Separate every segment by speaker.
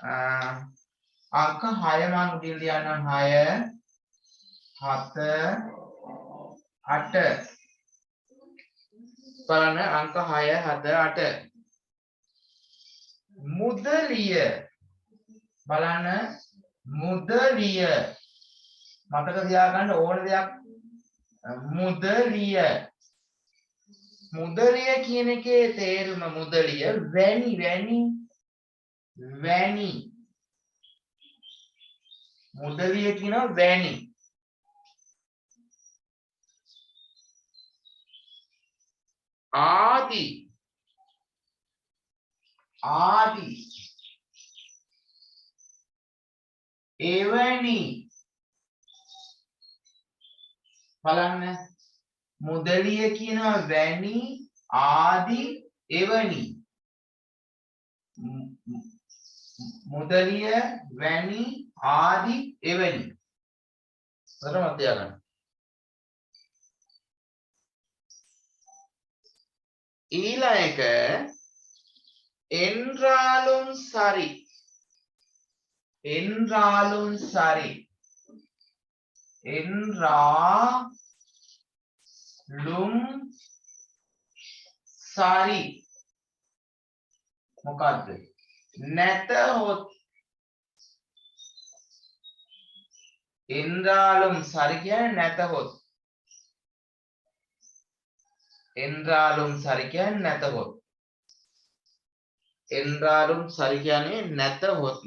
Speaker 1: අංක 6 මම උඩින් ලියන්නම් 6 7 8 බලන්න අංක 6 7 8 මුදලිය බලන්න මුදලිය මතක තියාගන්න ඕන දෙයක් මුදලිය මුදලිය කියන එකේ තේරුම මුදලිය වැනි මුදලිය කියනවා වැනි ආදි එවැනි බලන්න මුදලිය කියනවා වැනි ආදි එවැනි මුදලිය වැනි ආදි එවැනි හරිද තියාගන්න ඊළඟ එක என்றாலும் சரி මොකද්ද නැතහොත් என்றாலும் சரி කියන්නේ නැතහොත් என்றாலும் சரி කියන්නේ නැතහොත් என்றாலும் சரி කියන්නේ නැතහොත්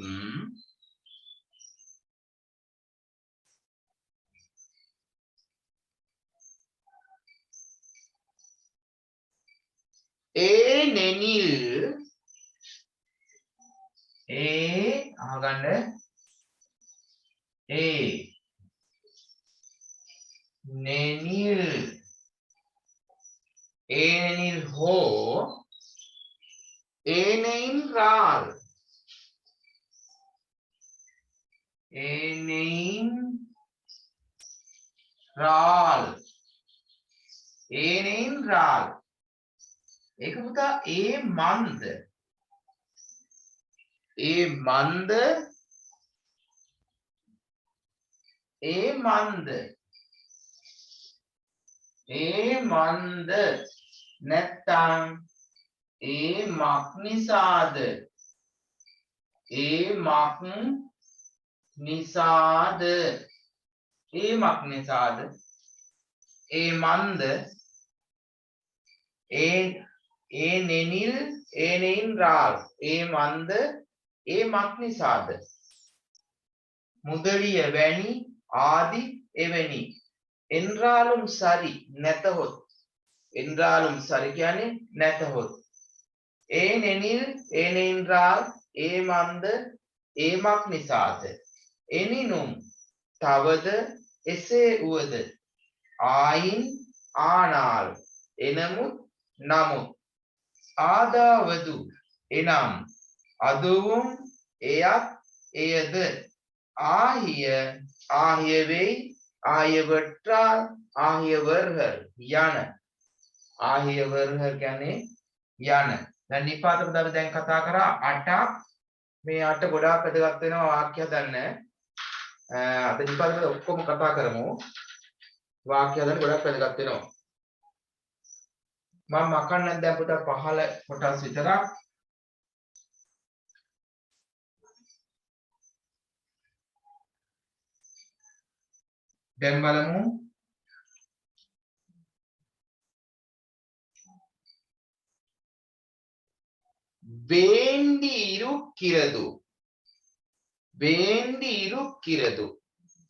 Speaker 1: ஏனெனில் අහගන්න ஏனெனில் ஹோ ஏனென்றால் ඒක පුතා ඒ මන්ද නැත්තම් ඒ මක් නිසාද ඒ මන්ද ஏனென்றால் ඒ මන්ද ඒ මක් නිසාද මුදලිය වැනි ආදි එවැනි என்றாலும் சரி නැතහොත් என்றாலும் சரி කියන්නේ නැතහොත් ஏனென்றால் ඒ මන්ද ඒ මක් නිසාද එනිනුම් තවද එසේ වුවද ආයින් ஆனால் එනමුත් නමුත් ආදාවදු එනම් அதுவும் එයත් එයද ஆகியவை ஆகியவற்றால் ஆகியவர்கள் යන ආහියවර්හර් කියන්නේ යන දැන් නිපාත පද අපි දැන් කතා කරා 8ක් මේ 8 ගොඩාක් වැදගත් වෙනවා වාක්‍ය හදන්න අද නිපාත පද ඔක්කොම කතා කරමු වාක්‍ය හදන්න ගොඩාක් වැදගත් වෙනවා මම මකන්න දැන් පුතා 15 කොටස් විතරක් දැන් බලමු வேண்டி இருக்கிறது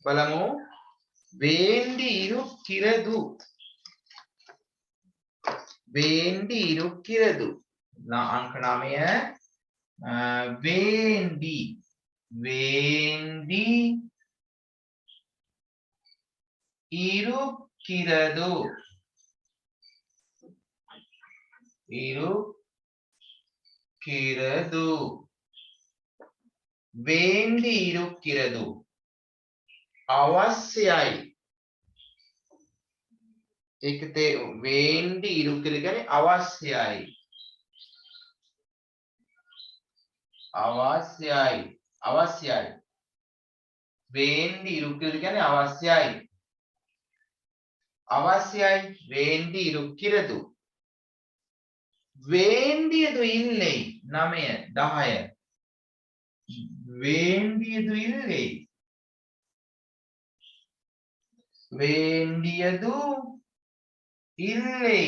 Speaker 1: බලමු வேண்டி இருக்கிறது අංක 9 வேண்டி இருக்கிறது வேண்டி இருக்கிறது අවශ්‍යයි ඒකතේ வேண்டி இருக்கிறது කියන්නේ අවශ්‍යයි අවශ්‍යයි. වේන්ඩි ඉරුක්කිරදු කියන්නේ අවශ්‍යයි. අවශ්‍යයි වේන්ඩි ඉරුක්කිරදු. வேண்டியது இல்லை 9 10 வேண்டியது இல்லை வேண்டியது இல்லை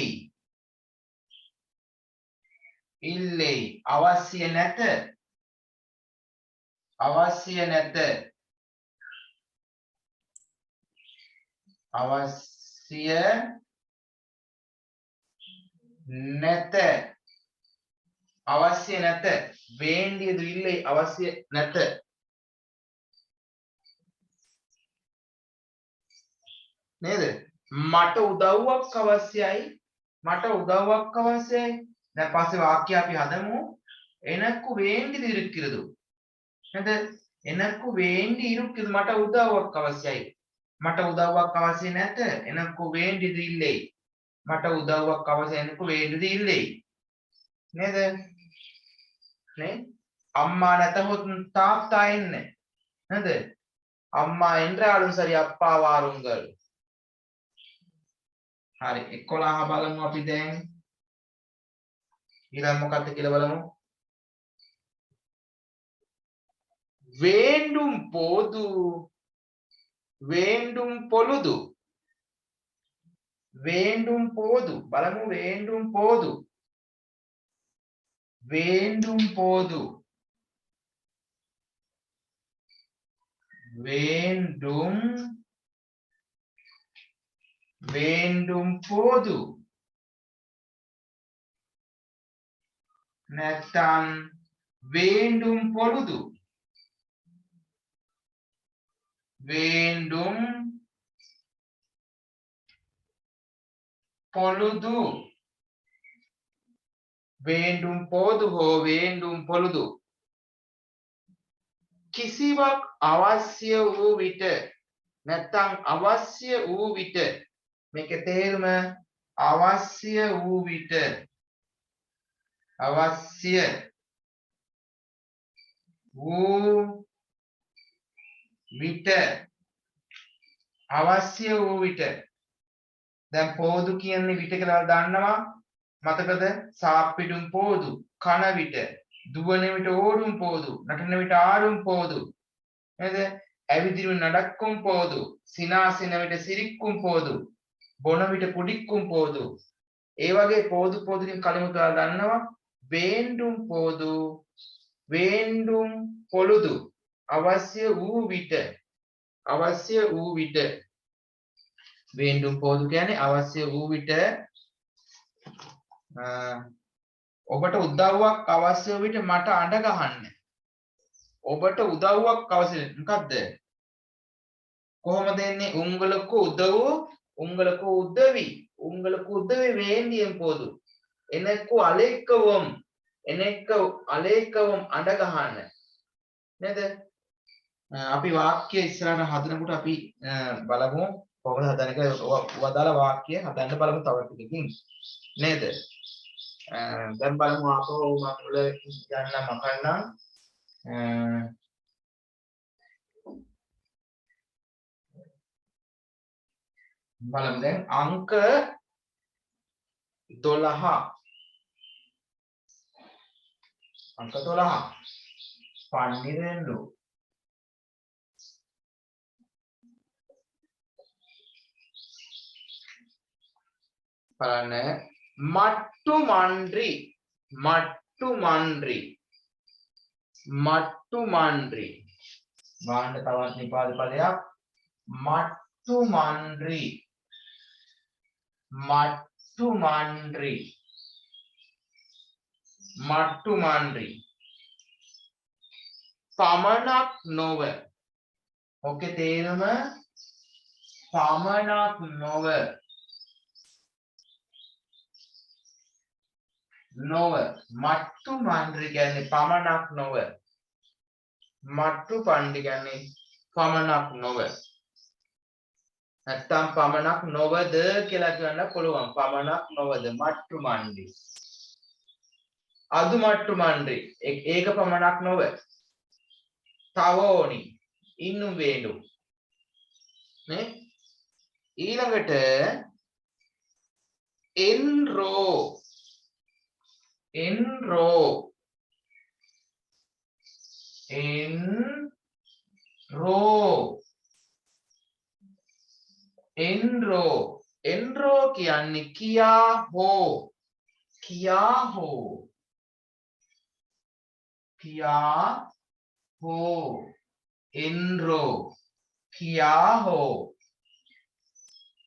Speaker 1: இல்லை අවශ්‍ය නැත අවශ්‍ය නැත අවශ්‍ය නැත අවශ්‍ය නැත வேண்டியது இல்லை අවශ්‍ය නැත නේද මට උදව්වක් අවශ්‍යයි මට උදව්වක් අවශ්‍යයි දැන් පස්සේ වාක්‍ය අපි හදමු එනක්කු வேண்டியது இருக்கிறது නේද එනක්කු வேண்டி இருக்கிறது මට උදව්වක් අවශ්‍යයි මට උදව්වක් අවශ්‍ය නැත එනක්කු வேண்டியது இல்லை මට උදව්වක් අවශ්‍යයි එනක්කු வேண்டியது இல்லை නේද නේ අම්මා නැතහොත් තාත්තා එන්නේ නේද අම්මා என்றாலும் சரி அப்பா வாருங்கள் හරි 11 බලමු අපි දැන් ඊළඟ මොකක්ද කියලා බලමු வேண்டும் போது வேண்டும் பொழுது வேண்டும் போது බලමු வேண்டும் போது வேண்டும் போது வேண்டும் வேண்டும் போது නැත්නම් வேண்டும் பொழுது வேண்டும் பொழுது வேண்டும் போது හෝ வேண்டும் பொழுது කිසිවක් අවශ්‍ය වූ විට නැත්නම් අවශ්‍ය වූ විට මේකේ තේරුම අවශ්‍ය වූ විට අවශ්‍ය වූ විට අවශ්‍ය වූ විට දැන් පොදු කියන්නේ විට කියලා දන්නවා මතකද සාප්පිඩුම් පොදු කන විට දුවන විට ඕඩුම් පොදු නටන විට ආඩුම් පොදු නේද ඇවිදින නඩක්කුම් පොදු සිනාසින විට සිරික්කුම් පොදු බොන විට පුඩික්කුම් පොදු ඒ වගේ පොදු පොදුකින් කලිමුත් ඔයාලා දන්නවා வேண்டும் පොදු வேண்டும் பொழுது අවශ්‍ය වූ විට අවශ්‍ය වූ විට வேண்டும் පොදු කියන්නේ අවශ්‍ය වූ විට ඔබට උදව්වක් අවශ්‍ය වූ විට මට අඬ ගහන්න ඔබට උදව්වක් අවශ්‍ය මොකද්ද කොහොමද එන්නේ உங்களுக்கு உதவி வேண்டியம் போது எனக்கு அழைக்கவும் අඬ ගහන්න නේද අපි වාක්‍ය ඉස්සරහට හදනකොට අපි බලමු කොහොමද හදන එක වදාළ වාක්‍ය හදන්න බලමු තව ටිකකින් නේද දැන් බලමු ආපහු මම වල යන්න මකන්නම් බලමු දැන් අංක 12 අංක 12 12 බලන්න மட்டுமன்றி වාහන තවත් නිපාත පදයක් மட்டுமன்றி පමණක් නොව ඔකේ තේරුම පමණක් නොව மட்டுமன்றி කියන්නේ පමණක් නොව மட்டுපන්ඩි කියන්නේ පමණක් නොව නැත්තම් පමණක් නොවද කියලා කියන්න පුළුවන් පමණක් නොවද மட்டுமன்றி අදු மட்டுமன்றி ඒක පමණක් නොව තවෝනි ඉන්නුම් වේලු නේ ඊළඟට enro enro enro enro කියන්නේ කියා හෝ enro කියා හෝ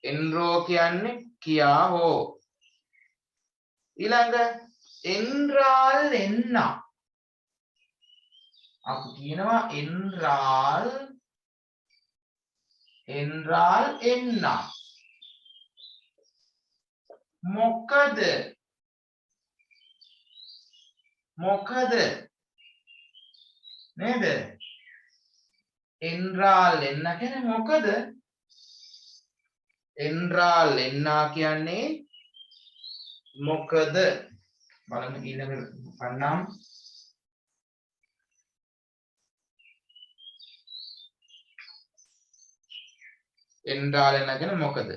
Speaker 1: enro කියන්නේ කියා හෝ ඊළඟ enral එන්න අපි කියනවා enral එන්න මොකද නේද enral එන්න කියන්නේ මොකද enral එන්න කියන්නේ මොකද බලන්න ඊළඟ පන්නම් enral එන්න කියන්නේ මොකද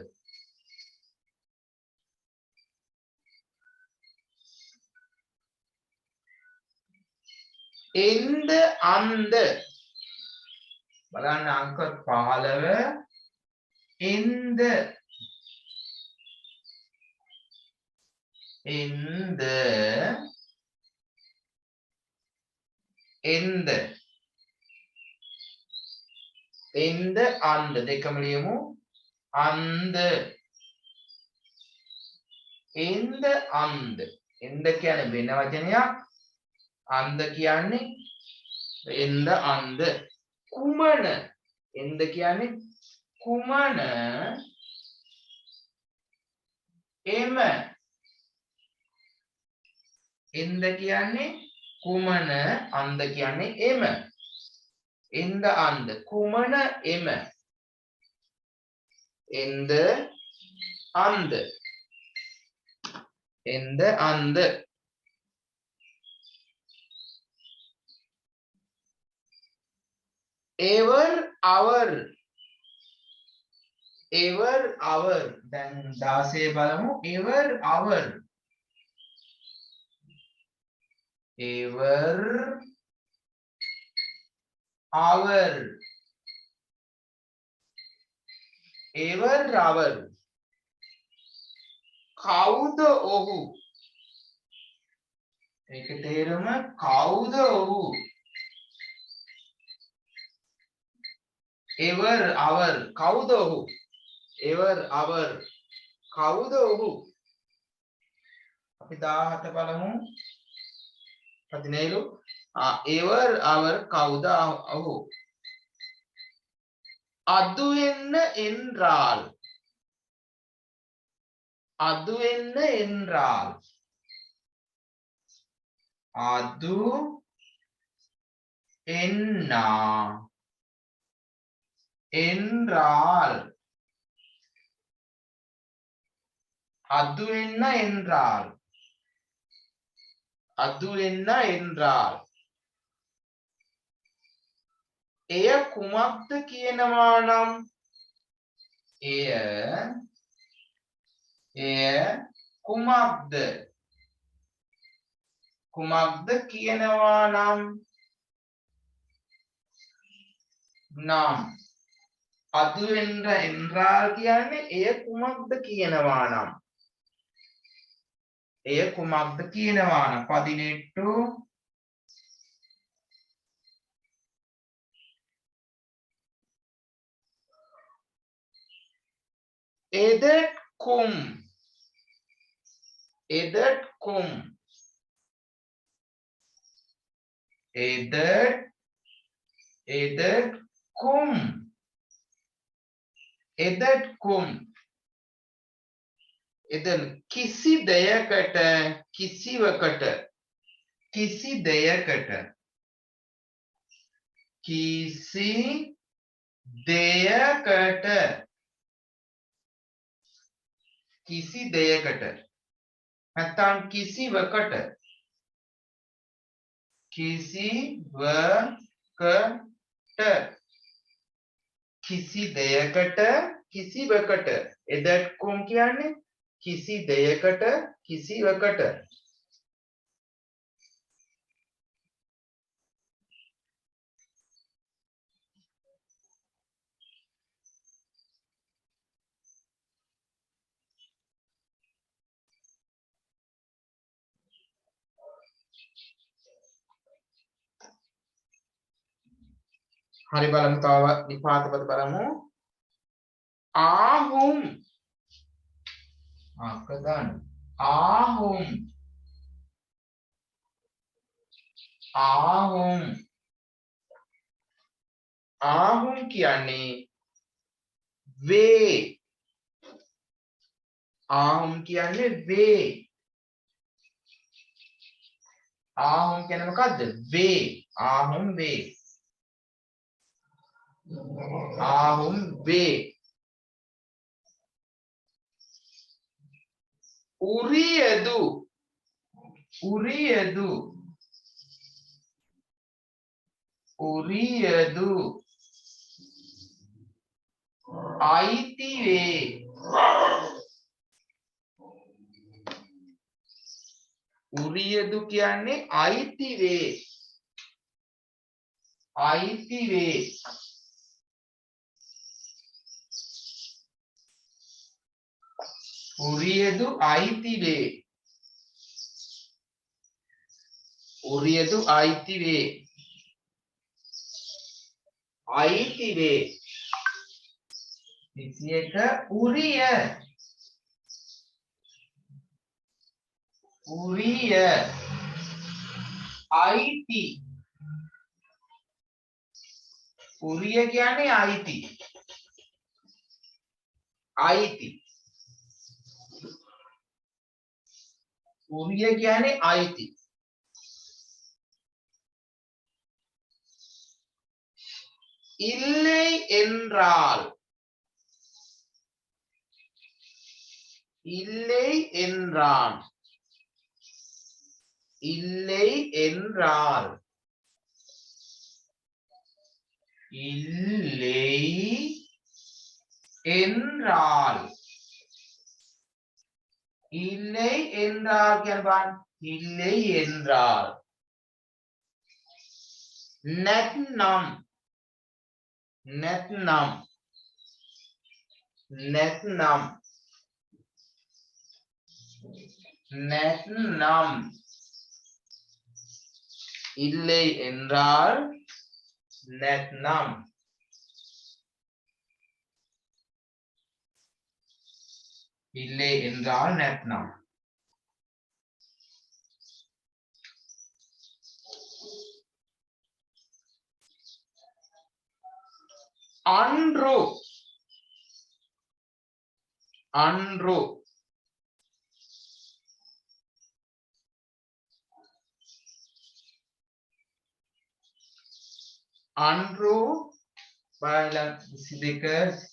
Speaker 1: එන්ද අන්ද බලන්න අංක 15 එන්ද අන්ද දෙකම ලියමු අන්ද එන්ද අන්ද එන්ද කියන්නේ වෙන වචනයක් අන්ද කියන්නේ එන්ද අන්ද කුමන එන්ද කියන්නේ කුමන එම එන්ද කියන්නේ කුමන අන්ද කියන්නේ එම එන්ද අන්ද කුමන එම එන්ද අන්ද ever our දැන් 16 බලමු ever our කවුද ඔහු ඒක තේරුම කවුද ඔහු ever our කවුද ඔහු ever our කවුද ඔහු අපි 17 බලමු 17 ever our කවුද ඔහු அது என்ன என்றால் அது என்றால் එය කුමක්ද කියනවා නම් එය කුමක්ද කියනවා නම් அது என்றால் කියන්නේ එය කුමක්ද කියනවා නම් 18 எதற்கும் එදන් කිසි දෙයකට කිසිවකට කිසි දෙයකට නැත්නම් කිසිවකට කිසි දෙයකට කිසිවකට එදැක්කුම් කියන්නේ කිසි දෙයකට කිසිවකට හරි බලමු තව නිපාත පද බලමු ආහුම් අකදන් ආහුම් ආහුම් ආහුම් කියන්නේ වේ ආහුම් කියන්නේ වේ ආහුම් කියන්නේ මොකද්ද වේ ආහුම් වේ ආහුම් වේ උරියදු උරියදු උරියදු අයිති වේ උරියදු කියන්නේ අයිති වේ අයිති වේ උරියදු අයිති වේ උරියදු අයිති වේ අයිති වේ 21 උරිය උරිය අයිති උරිය කියන්නේ අයිති අයිති උරිය කියන්නේ අයිති இல்லை என்றால் இல்லை என்றான் இல்லை என்றால் இல்லை என்றால் இல்லை என்றால் කියනවා இல்லை என்றால் නැත්නම් නැත්නම් නැත්නම් නැත්නම් இல்லை என்றால் නැත්නම් இல்லை என்றால் නැත්නම් அன்று அன்று අන්රු බලන්න 22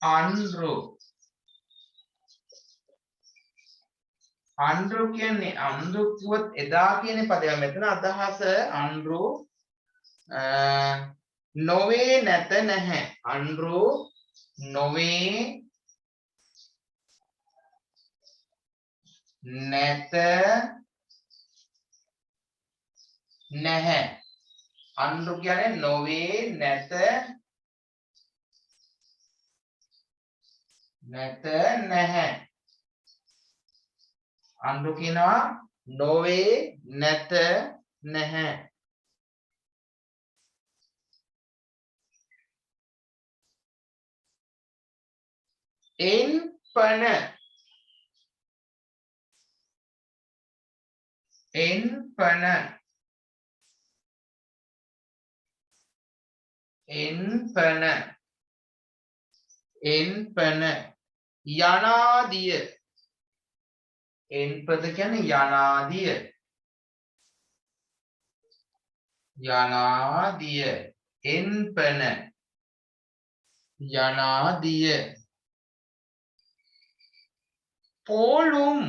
Speaker 1: අන්රු අන්රු කියන්නේ අන්රු කිව්වොත් එදා කියන පදයක් මෙතන අදහස අන්රු නොවේ නැත නැහැ අන්රු නොවේ නැත නැහැ අන්රු කියන්නේ නොවේ නැත නැත නැහැ අන්රු කියනවා නොවේ නැත නැහැ එන් පන එන් පන එන් පන එන් පන යනාදිය එන් පද කියන්නේ යනාදිය යනාදිය එන් පන යනාදිය போலும்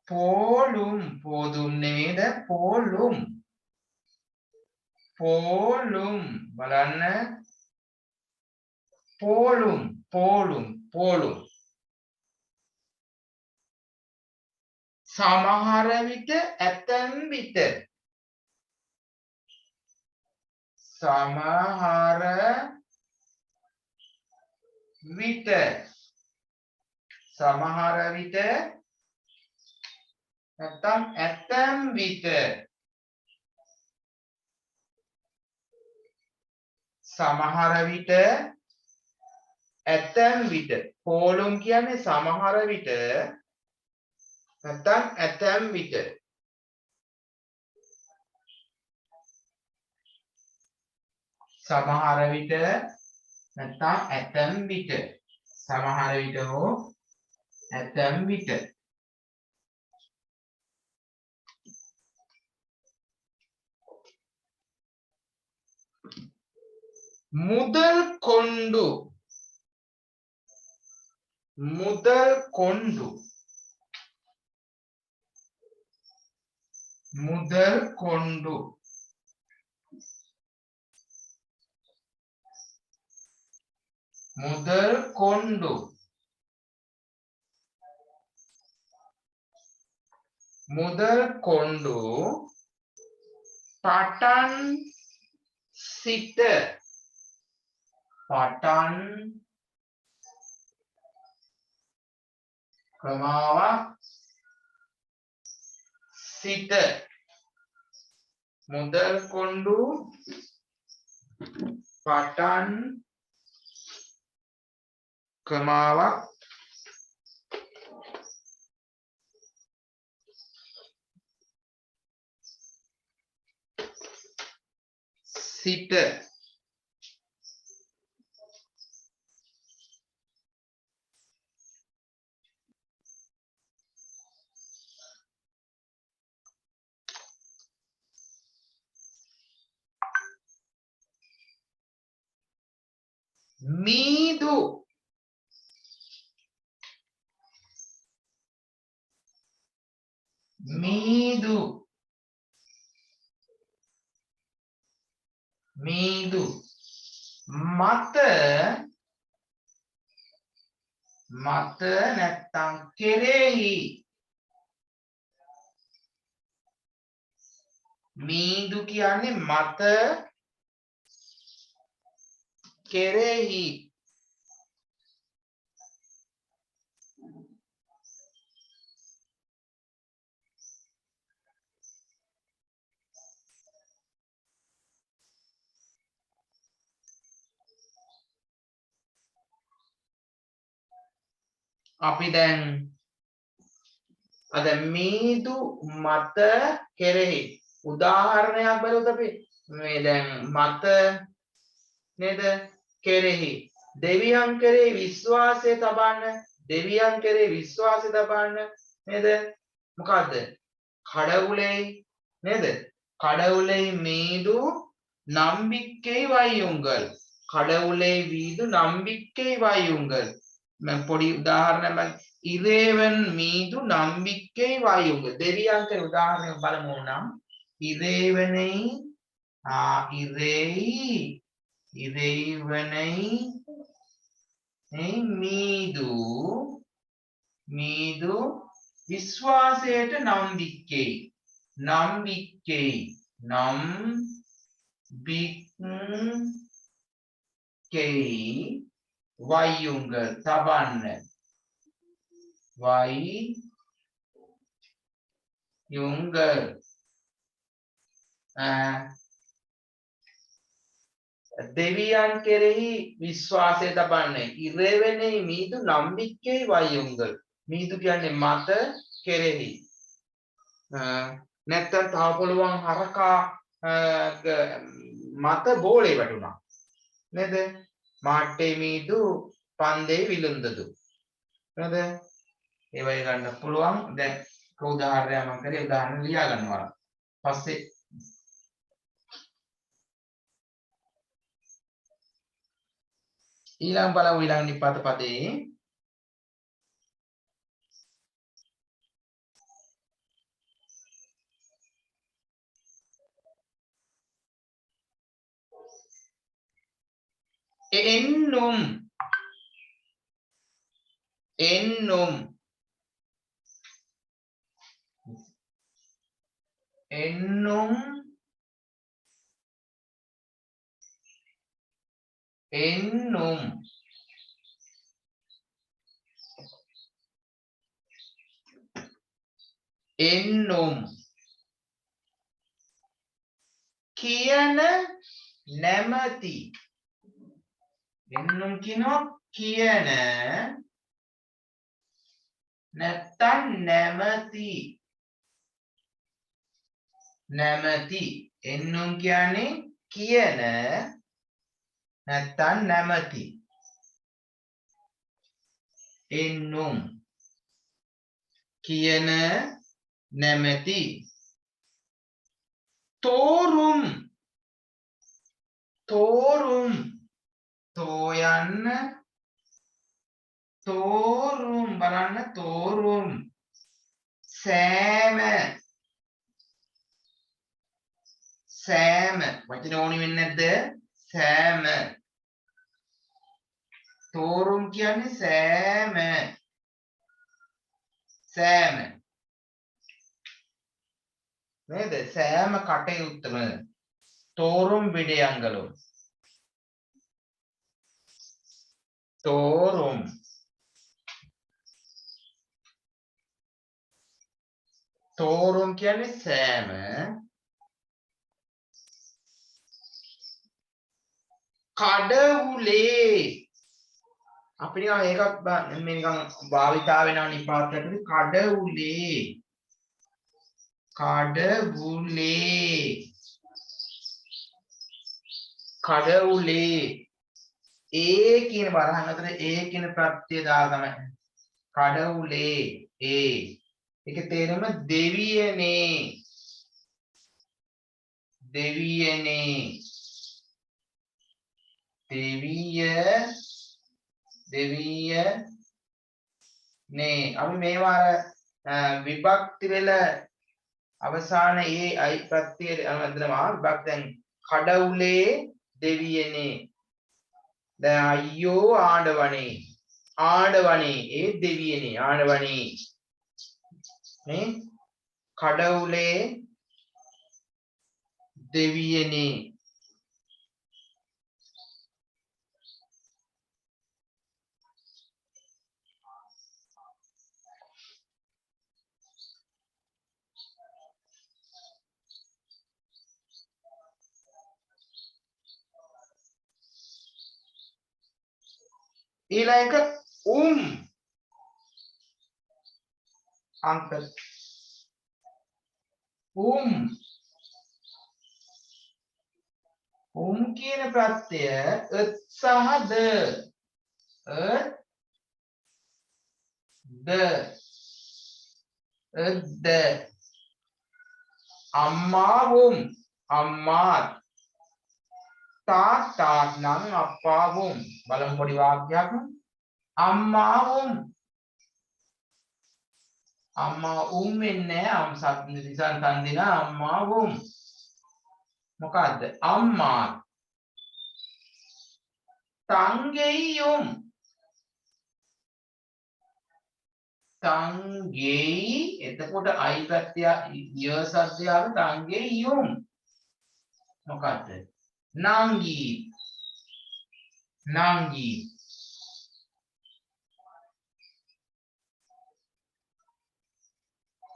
Speaker 1: පෝලුම් පෝදුම් නෙමෙයිද පෝලුම් පෝලුම් බලන්න පෝලුම් පෝලුම් පෝලුම් සමහර විට ඇතැම් විට සමහර විට සමහර විට නැත්නම් ඇතැම් විට සමහර විට ඇතැම් විට පෝලුම් කියන්නේ සමහර විට නැත්නම් ඇතැම් විට සමහර විට නැත්නම් ඇතැම් විට සමහර විට හෝ ඇතැම් විට මුදල් කොණ්ඩු මුදල් කොණ්ඩු මුදල් කොණ්ඩු මුදල් කොණ්ඩු මුදල් කොණ්ඩු පටන් සිට පටන් ක්‍රමාවක් සිට මුදල් කොණ්ඩු පටන් ක්‍රමාවක් සිට මීදු මීදු මීදු මත මත නැත්තම් කෙරෙහි මීදු කියන්නේ මත කෙරෙහි අපි දැන් අද මීදු මත කෙරෙහි උදාහරණයක් බලුවොත් අපි මේ දැන් මත නේද කෙරෙහි දෙවියන් කෙරෙහි විශ්වාසය තබන්න දෙවියන් කෙරෙහි විශ්වාසය තබන්න නේද මොකද්ද கடவுளை නේද கடவுளை மீது நம்பிக்கை வையுங்கள் கடவுளை மீது நம்பிக்கை வையுங்கள் பொடி உதாரணம் இறைவன் மீது நம்பிக்கை வையுங்கள் දෙවියන්ට උදාහරණයක් බලමු නම් இறைவனை இறைவனை மீது மீது விசுவாசයට நம்பிக்கை நம்பிக்கை நம்பிக்கை வையுங்கள் தபන්න வையுங்கள் දෙවියන් කෙරෙහි විශ්වාසය තබන්න ඉරෙවෙනේ මීදු නම්බික්කේ වයුංගල් මීදු කියන්නේ මත කෙරෙහි නැත්තම් තව පුළුවන් හරකා මත බෝලේ වැටුණා නේද මාට්ටේ මීදු පන්දේ විලුඳදු නේද ඒ වගේ ගන්න පුළුවන් දැන් උදාහරණයක් මම කරේ උදාහරණ ලියා ගන්නවා පස්සේ ඊළඟ බලමු ඊළඟ නිපාත පදේ එන්නුම් එන්නුම් එන්නුම් එන්නුම් එන්නුම් කියන නැමැති එන්නුම් කියනවා කියන නැත්තම් නැමැති නැමැති එන්නුම් කියන්නේ කියන නැත්තම් නැමැති එන්නුම් කියන නැමැති තෝරුම් තෝරුම් තෝයන්න තෝරුම් බලන්න තෝරුම් සෑම සෑම වචන ඕනි වෙන්නේ නැද්ද සෑම තෝරුම් කියන්නේ සෑම සෑම නේද සෑම කටයුත්තම තෝරුම් විඩයංගලෝ තෝරුම් තෝරුම් කියන්නේ සෑම කඩවුලේ අපි නිකන් ඒකත් මේ නිකන් භාවිතා වෙනවා නිපාතයට කඩවුලේ කඩවුලේ කඩවුලේ ඒ කියන බරහන් අතර ඒ කියන ප්‍රත්‍යය දාගම කඩවුලේ ඒකේ තේරුම දෙවියනේ දෙවියනේ දෙවියනේ අපි මේවා විභක්ති වල අවසාන ඒ අයි ප්‍රත්‍යය අනුවදනවා විභක්ති දැන් කඩවුලේ දෙවියනේ දැන් අයියෝ ආඩවනේ ආඩවනේ ඒ දෙවියනේ ආඩවනේ නේ කඩවුලේ දෙවියනේ ඊළඟ අංක කියන ප්‍රත්‍යය ත් සහ ද අම්මාවුම් අම්මාත් තාත්තාත් නම් අප්පාවුම් බලමු පොඩි වාක්‍යයක් අම්මාවුම් අම්මා වෙන්නේ නැහැ විසන් තන්දින අම්මාවුම් මොකද්ද අම්මා තංගෙයියුම් තංගෙයි එතකොට අයි ප්‍රත්‍යය ය සද්දයාව තංගෙයියුම් මොකද්ද නංගි නංගි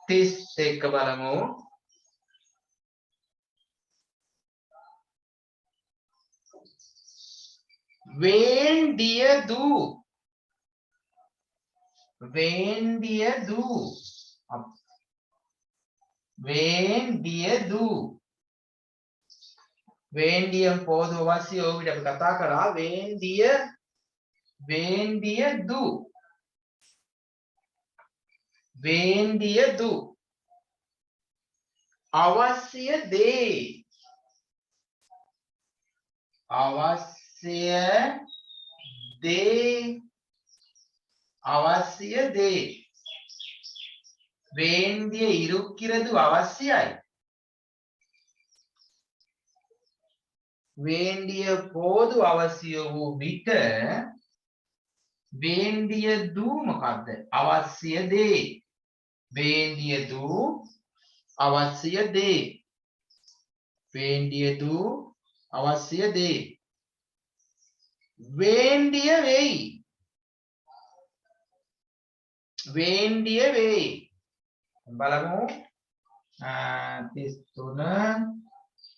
Speaker 1: තිස් එක්ක බලමු වේන්දියදු වේන්දියදු වේන්දියදු වේන්දියම් පොදු වසිය ඔය විදිහට අපි කතා කරා වේන්දියදු වේන්දියදු අවශ්‍ය දේ අවශ්‍ය දේ වේන්දිය ඉරුක්කිරදු අවශ්‍යයි வேண்டிய போது අවශ්‍ය වූ විට வேண்டியது මොකද්ද? අවශ්‍ය දේ. வேண்டியது අවශ්‍ය දේ. வேண்டியது අවශ්‍ය දේ. வேண்டிய වෙයි. வேண்டிய වෙයි. බලමු 33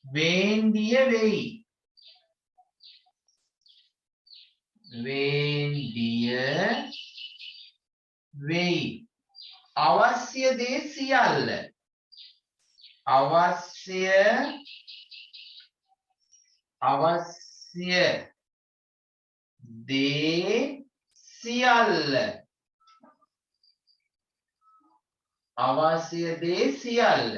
Speaker 1: வேண்டிய වෙයි. வேண்டிய වෙයි. අවශ්‍ය දේ සියල්ල. අවශ්‍ය දේ සියල්ල. අවශ්‍ය දේ සියල්ල.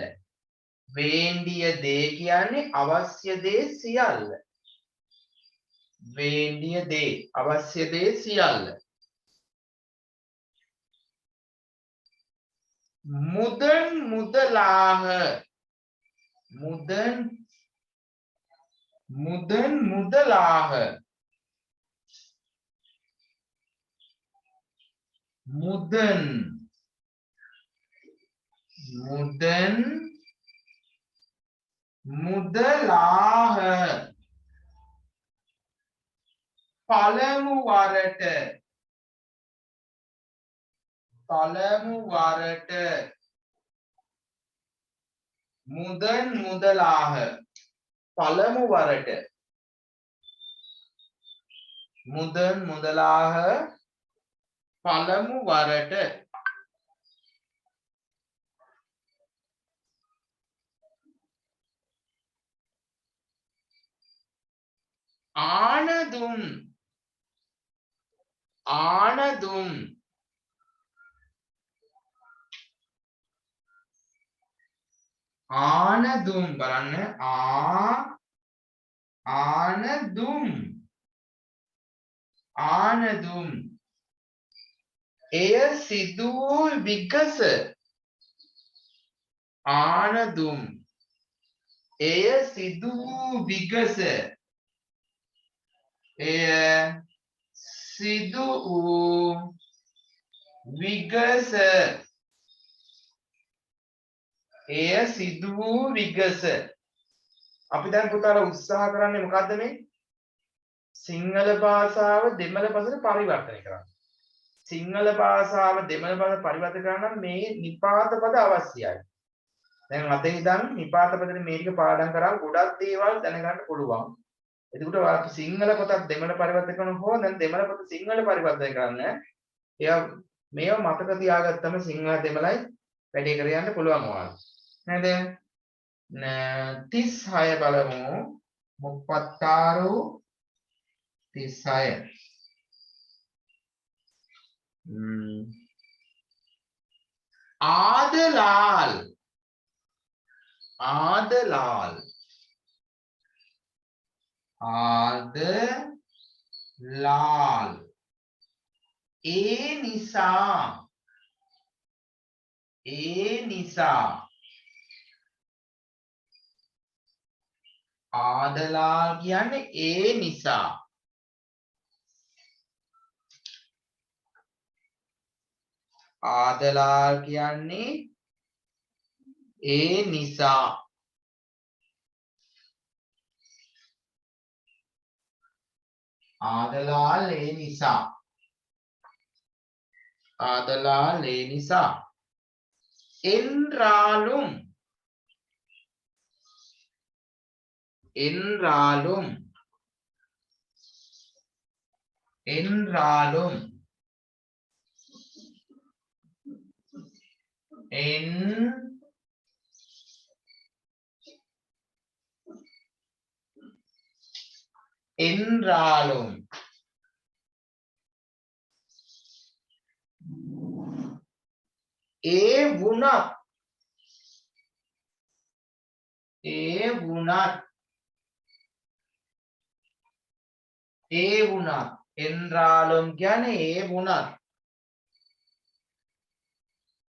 Speaker 1: வேண்டிய දේ කියන්නේ අවශ්‍ය දේ සියල්ල. வேண்டிய දේ අවශ්‍ය දේ සියල්ල. முதன் முதலாக முதன் முதலாக முதன் முதலாக පළමු වරට முதன் முதலாக පළමු වරට முதன் முதலாக පළමු වරට ආනදුම් බලන්න ආනදුම් එය සිදු වූ විගස ආනදුම් එය සිදු වූ විගස එය සිදු වූ විගස එය සිදු වූ විගස අපි දැන් පුතාලා උත්සාහ කරන්නේ මොකද්ද මේ සිංහල භාෂාව දෙමළ භාෂාවට පරිවර්තනය කරන්න. සිංහල භාෂාව දෙමළ භාෂාවට පරිවර්තනය කරන්න මේ නිපාත පද අවශ්‍යයි. දැන් අද ඉඳන් නිපාත පදේ මේ ටික පාඩම් කරාම ගොඩක් දේවල් දැනගන්න පුළුවන්. එතකොට ඔයාලට සිංහල පොතක් දෙමළ පරිවර්තනය කරන හෝ දැන් දෙමළ පොත සිංහල පරිවර්තනය කරන්න එයා මේව මතක තියාගත්තම සිංහල දෙමළයි වැඩේ කර යන්න පුළුවන් ඔයාලට. නේද? 36 බලමු 36 36 ආදලාල් ආදලාල් ඒ නිසා ආදලාල් කියන්නේ ඒ නිසා ආදලාල් කියන්නේ ඒ නිසා ආදලාල් ඒ නිසා ආදලාල් ඒ නිසා என்றாலும் என்றாலும் என்றாலும் என்றாலும் ඒ වුණත් என்றாலும் කියන්නේ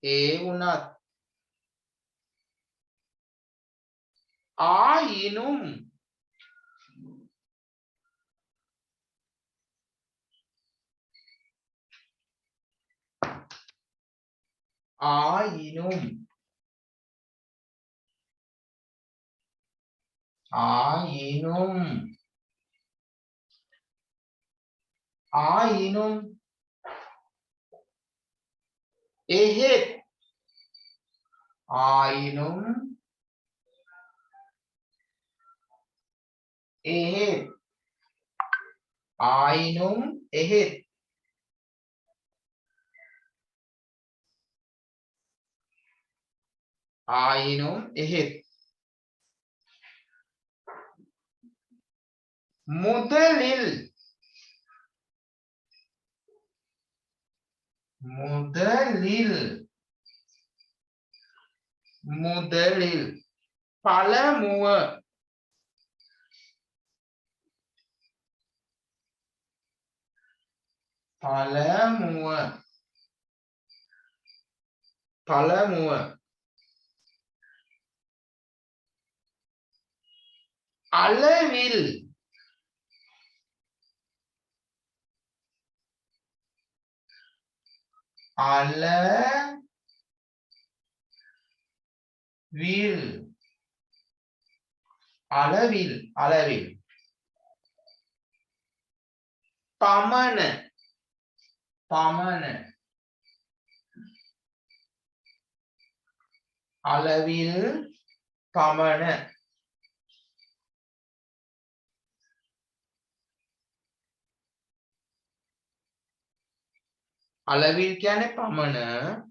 Speaker 1: ඒ වුණත් ஆயினும் ආයිනුම් ආයිනුම් ආයිනුම් එහෙත් ආයිනුම් එහෙත් ආයිනුම් එහෙත් ආයිනුම් එහෙත් முதலில் முதலில் முதலில் பலமுவ பலமுவ பலமுவ அளவில் அளவில் அளவில் அளவில் பமன பமன அளவில் பமன அளவில் කියන්නේ පමණ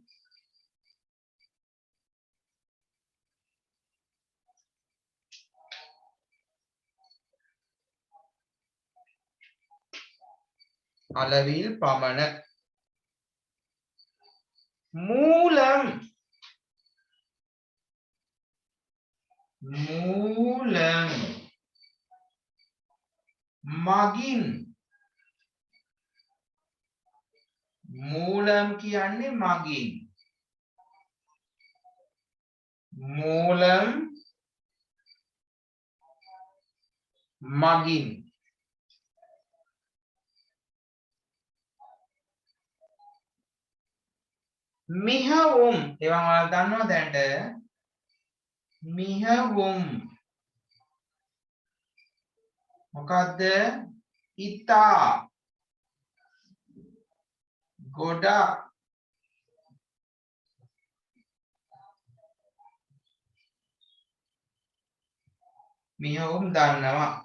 Speaker 1: அளவில் පමණ மூலம் மூலம் මගින් மூலம் කියන්නේ මගින් மூலம் මගින් මිහවුම් ඒවා ඔයාලා දන්නවා දැන්ට මිහවුම් මොකද්ද ඉතා ගොඩක් මිහවුම් දන්නවා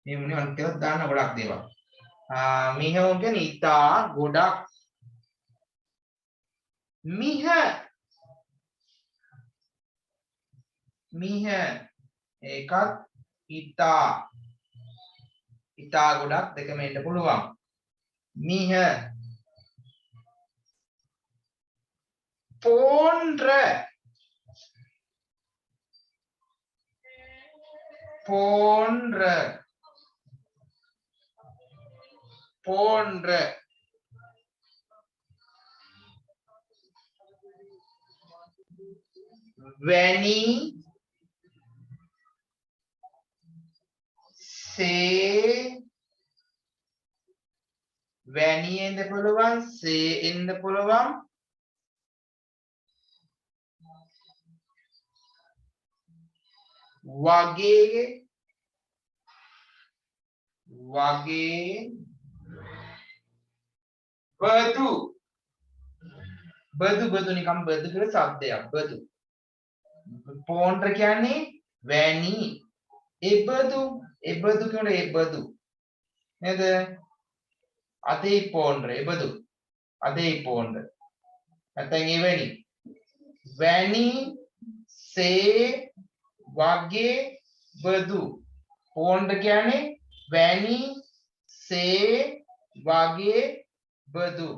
Speaker 1: මේ මොනේ අන්තිමට දාන්න ගොඩක් දේවල් මිහවුම් කියන්නේ ඉතා ගොඩක් මිහ මිහ ඒකත් ඉතා ගොඩක් දෙකම එන්න පුළුවන් මිහ போன்ற போன்ற போன்ற වැනි සේ වැනි එන්න පුළුවන් සේ එන්න පුළුවන් වගේ වගේ බදු බදු බදු නිකම් බදු කියලා શબ્දයක් බදු පොන්ඩ්‍ර කියන්නේ වැනි එබදු කියන්නේ එබදු නේද අතේ පොන්ඩ්‍ර එබදු අතේ පොන්ඩ්‍ර නැත්නම් එවැනි වැනි සේ වගේ බදු පොන්ඩ්‍ර කියන්නේ වැනි සේ වගේ බදු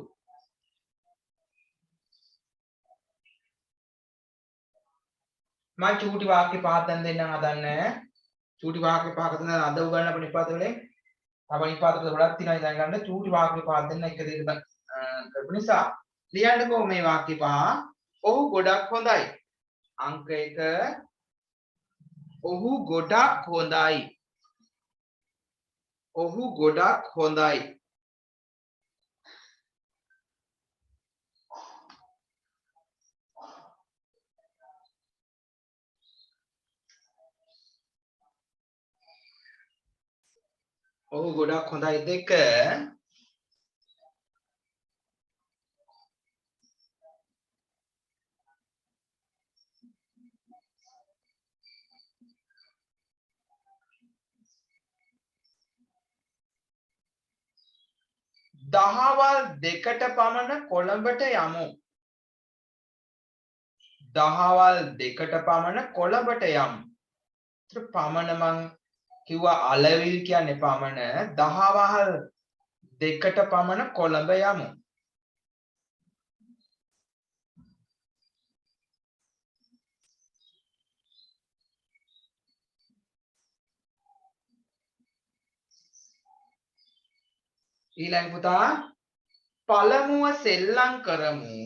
Speaker 1: මම චූටි වාක්‍ය පහක් දැන් දෙන්නම් හදන්නේ චූටි වාක්‍ය පහක දෙන්න අද උගන්වන්න අපේ නිපාත වලින් අපේ නිපාත වල ගොඩක් තියෙනවා ඉතින් ගන්න චූටි වාක්‍ය පහක් දෙන්න එක දෙක කරපු නිසා ලියන්නකෝ මේ වාක්‍ය පහ ඔහු ගොඩක් හොඳයි අංක 1 ඔහු ගොඩක් හොඳයි ඔහු ගොඩක් හොඳයි ඔව් ගොඩක් හොඳයි දෙක. දහවල් 2ට පමණ කොළඹට යමු. දහවල් 2ට පමණ කොළඹට යමු. පමණ මං කිව්වා අලවිල් කියන්නේ පමණ. දහවල් 2ට පමණ කොළඹ යමු. ඊළඟ පුතා පළමුව සෙල්ලම් කරමු.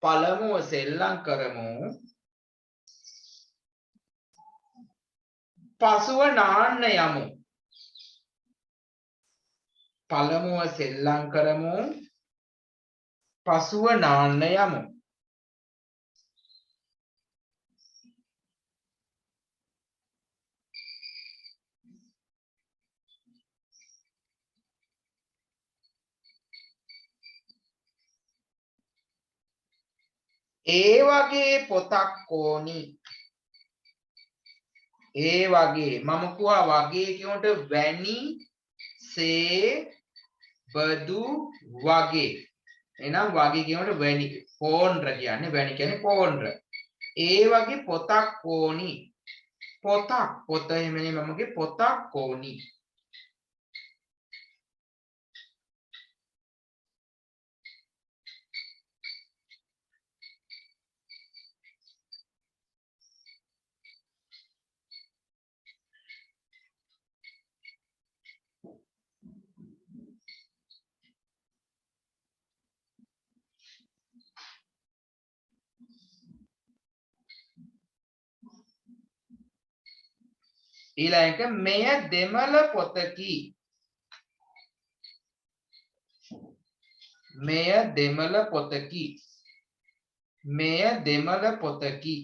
Speaker 1: පළමුව සෙල්ලම් කරමු. පසුව නාන්න යමු. පළමුව සෙල්ලම් කරමු. පසුව නාන්න යමු. ඒ වගේ පොතක් ඕනි. ඒ වගේ මම කිව්වා වගේ කියනකොට වැනි සේ බදු වගේ. එහෙනම් වගේ කියනකොට වැනි පෝන්ර කියන්නේ වැනි කියන්නේ පෝන්ර. ඒ වගේ පොතක් ඕනි. පොතක් පොත එහෙමනේ මමගේ පොතක් ඕනි. ඊළඟට මෙය දෙමළ පොතකි. මෙය දෙමළ පොතකි. මෙය දෙමළ පොතකි.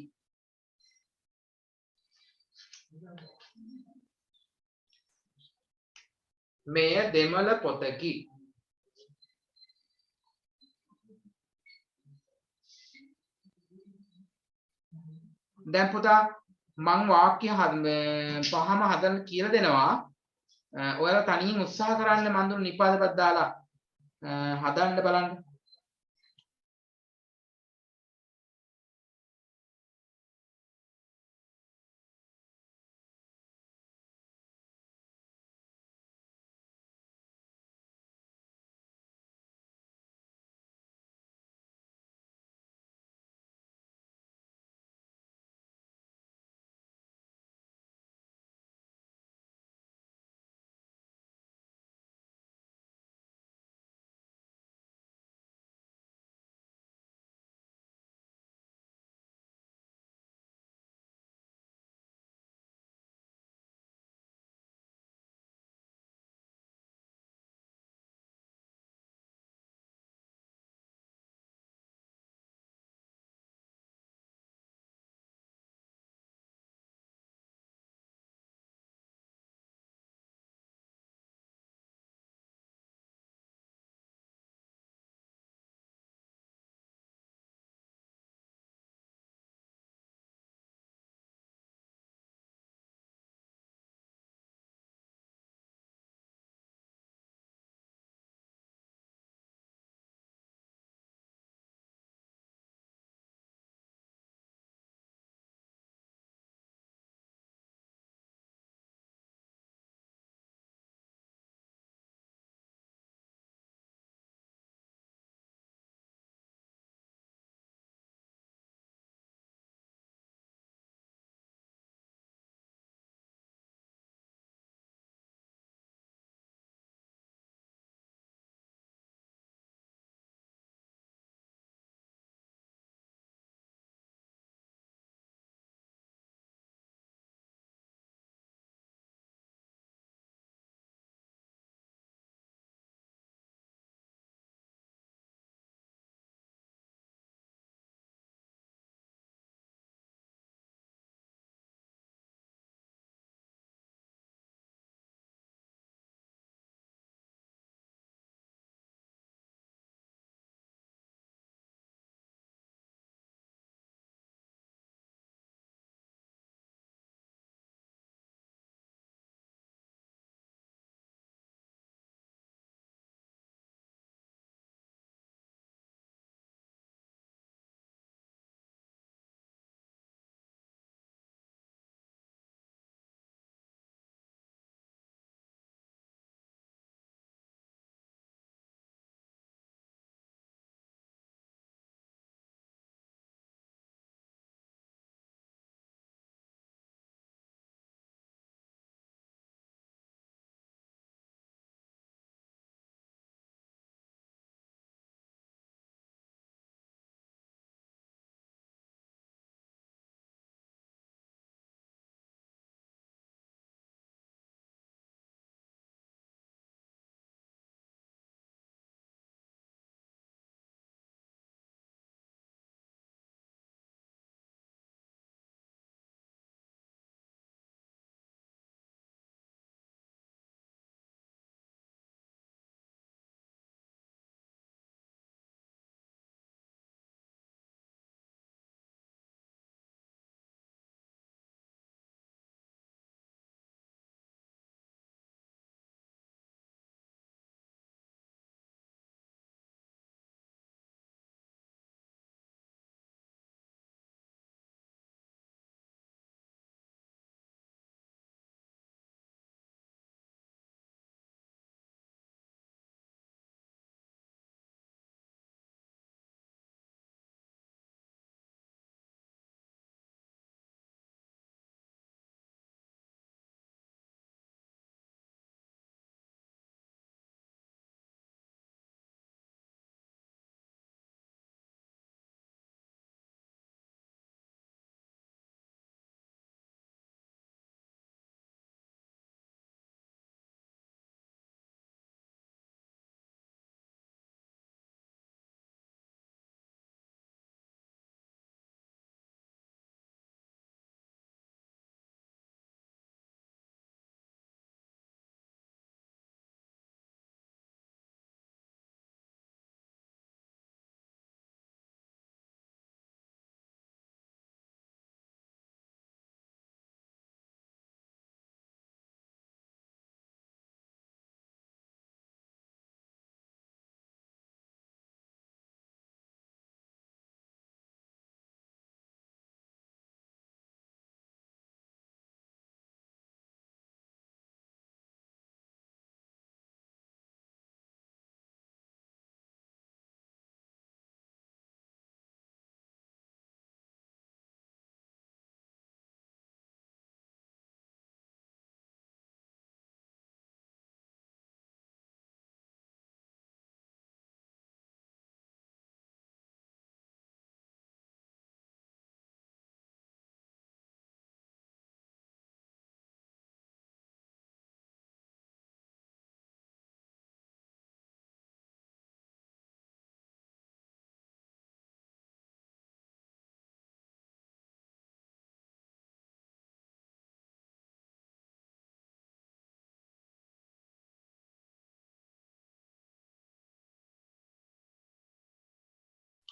Speaker 1: මෙය දෙමළ පොතකි. දැන් පුතා මං වාක්‍ය පහම හදන්න කියලා දෙනවා. ඔයාලා තනියෙන් උත්සාහ කරන්න මන් දුන්න නිපාතපත් දාලා හදන්න බලන්න.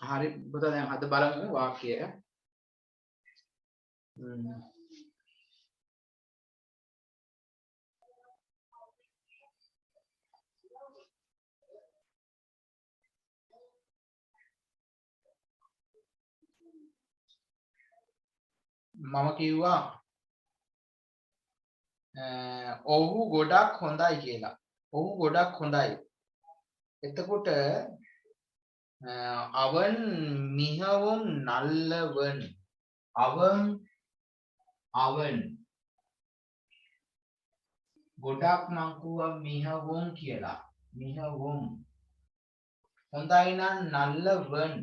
Speaker 1: හරි පුතා දැන් අද බලමු වාක්‍යය. මම කිව්වා ඔහු ගොඩක් හොඳයි කියලා. ඔහු ගොඩක් හොඳයි. එතකොට அவன் மிகவும் நல்லவன். அவன் ගොඩක් මං කිව්වා மிகவும் කියලා. மிகவும் හොඳයි නම් நல்லவன்.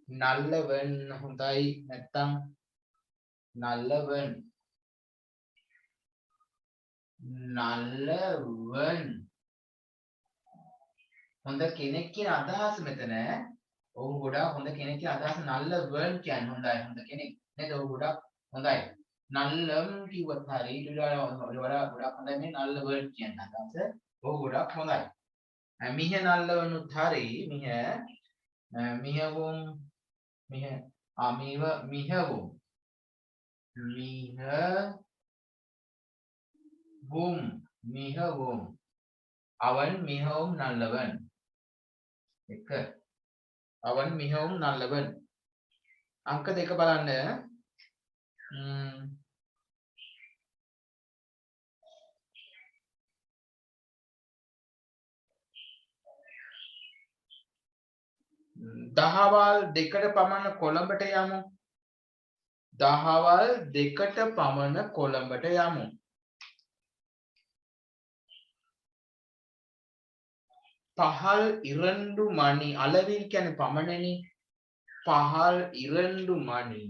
Speaker 1: நல்லவன் හොඳයි නැත්තම් நல்லவன். நல்லவன் හොඳ කෙනෙක් කියන අදහස මෙතන ඔහු ගොඩාක් හොඳ කෙනෙක් කියන අදහස நல்லவன் කියන්නේ හොඳයි හොඳ කෙනෙක් නේද? ඔහු ගොඩාක් හොඳයි. நல்லம் කිව්වත් හරි ඊට වඩා ගොඩාක් හොඳයි මේ நல்லவன் කියන අදහස. ඔහු ගොඩාක් හොඳයි. මිහ நல்லவனுත් හරි මිහ மிகவும் மிகவும் மிகவும் அவன் மிகவும் நல்லவன். එක அவன் மிகவும் நல்லவன். අංක දෙක බලන්න. දහවල් 2ට පමණ කොළඹට යමු. දහවල් 2ට පමණ කොළඹට යමු. පහල් 2 මණි අලවිල් කියන්නේ පමණනේ. පහල් 2 මණි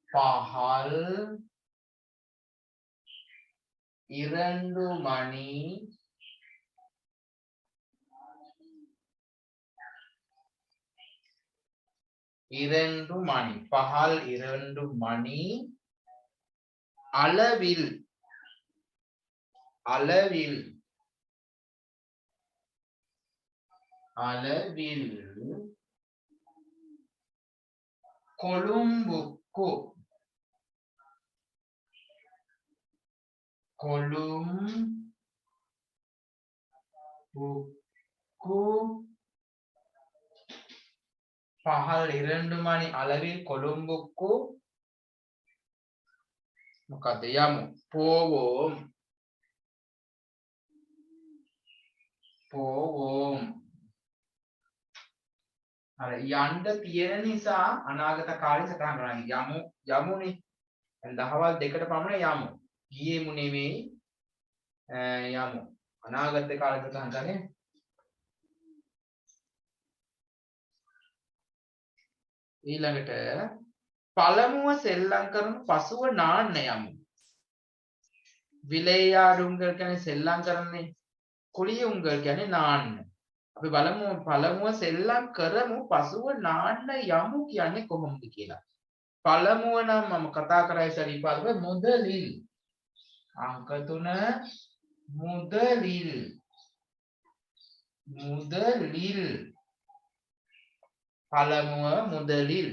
Speaker 1: පහල් 2 மணி பகல் 2 மணி அளவில் கொழும்புக்கு පහල් 2 මණි அளவில் கொழும்புக்கு මොකද යමු. போவோம் අර යන්න තියෙන නිසා අනාගත කාලේ සටහන් කරනවා. යමුනේ. දැන් දහවල් 2ට පමණ යමු. ගියේමු නෙමෙයි යමු. අනාගත කාලේ සටහන් කරන්නේ. ඊළඟට පළමුව සෙල්ලම් කරමු පසුව නාන්න යමු. විලේයාඩුංගල් කියන්නේ සෙල්ලම් කරන්නේ. කුලියුංගල් කියන්නේ නාන්න. අපි බලමු පළමුව සෙල්ලම් කරමු පසුව නාන්න යමු කියන්නේ කොහොමද කියලා. පළමුව නම් මම කතා කරා ඉස්සරිපාදව මුදලිල්. අංක 3 මුදලිල්. පළමුව මුදලිල්.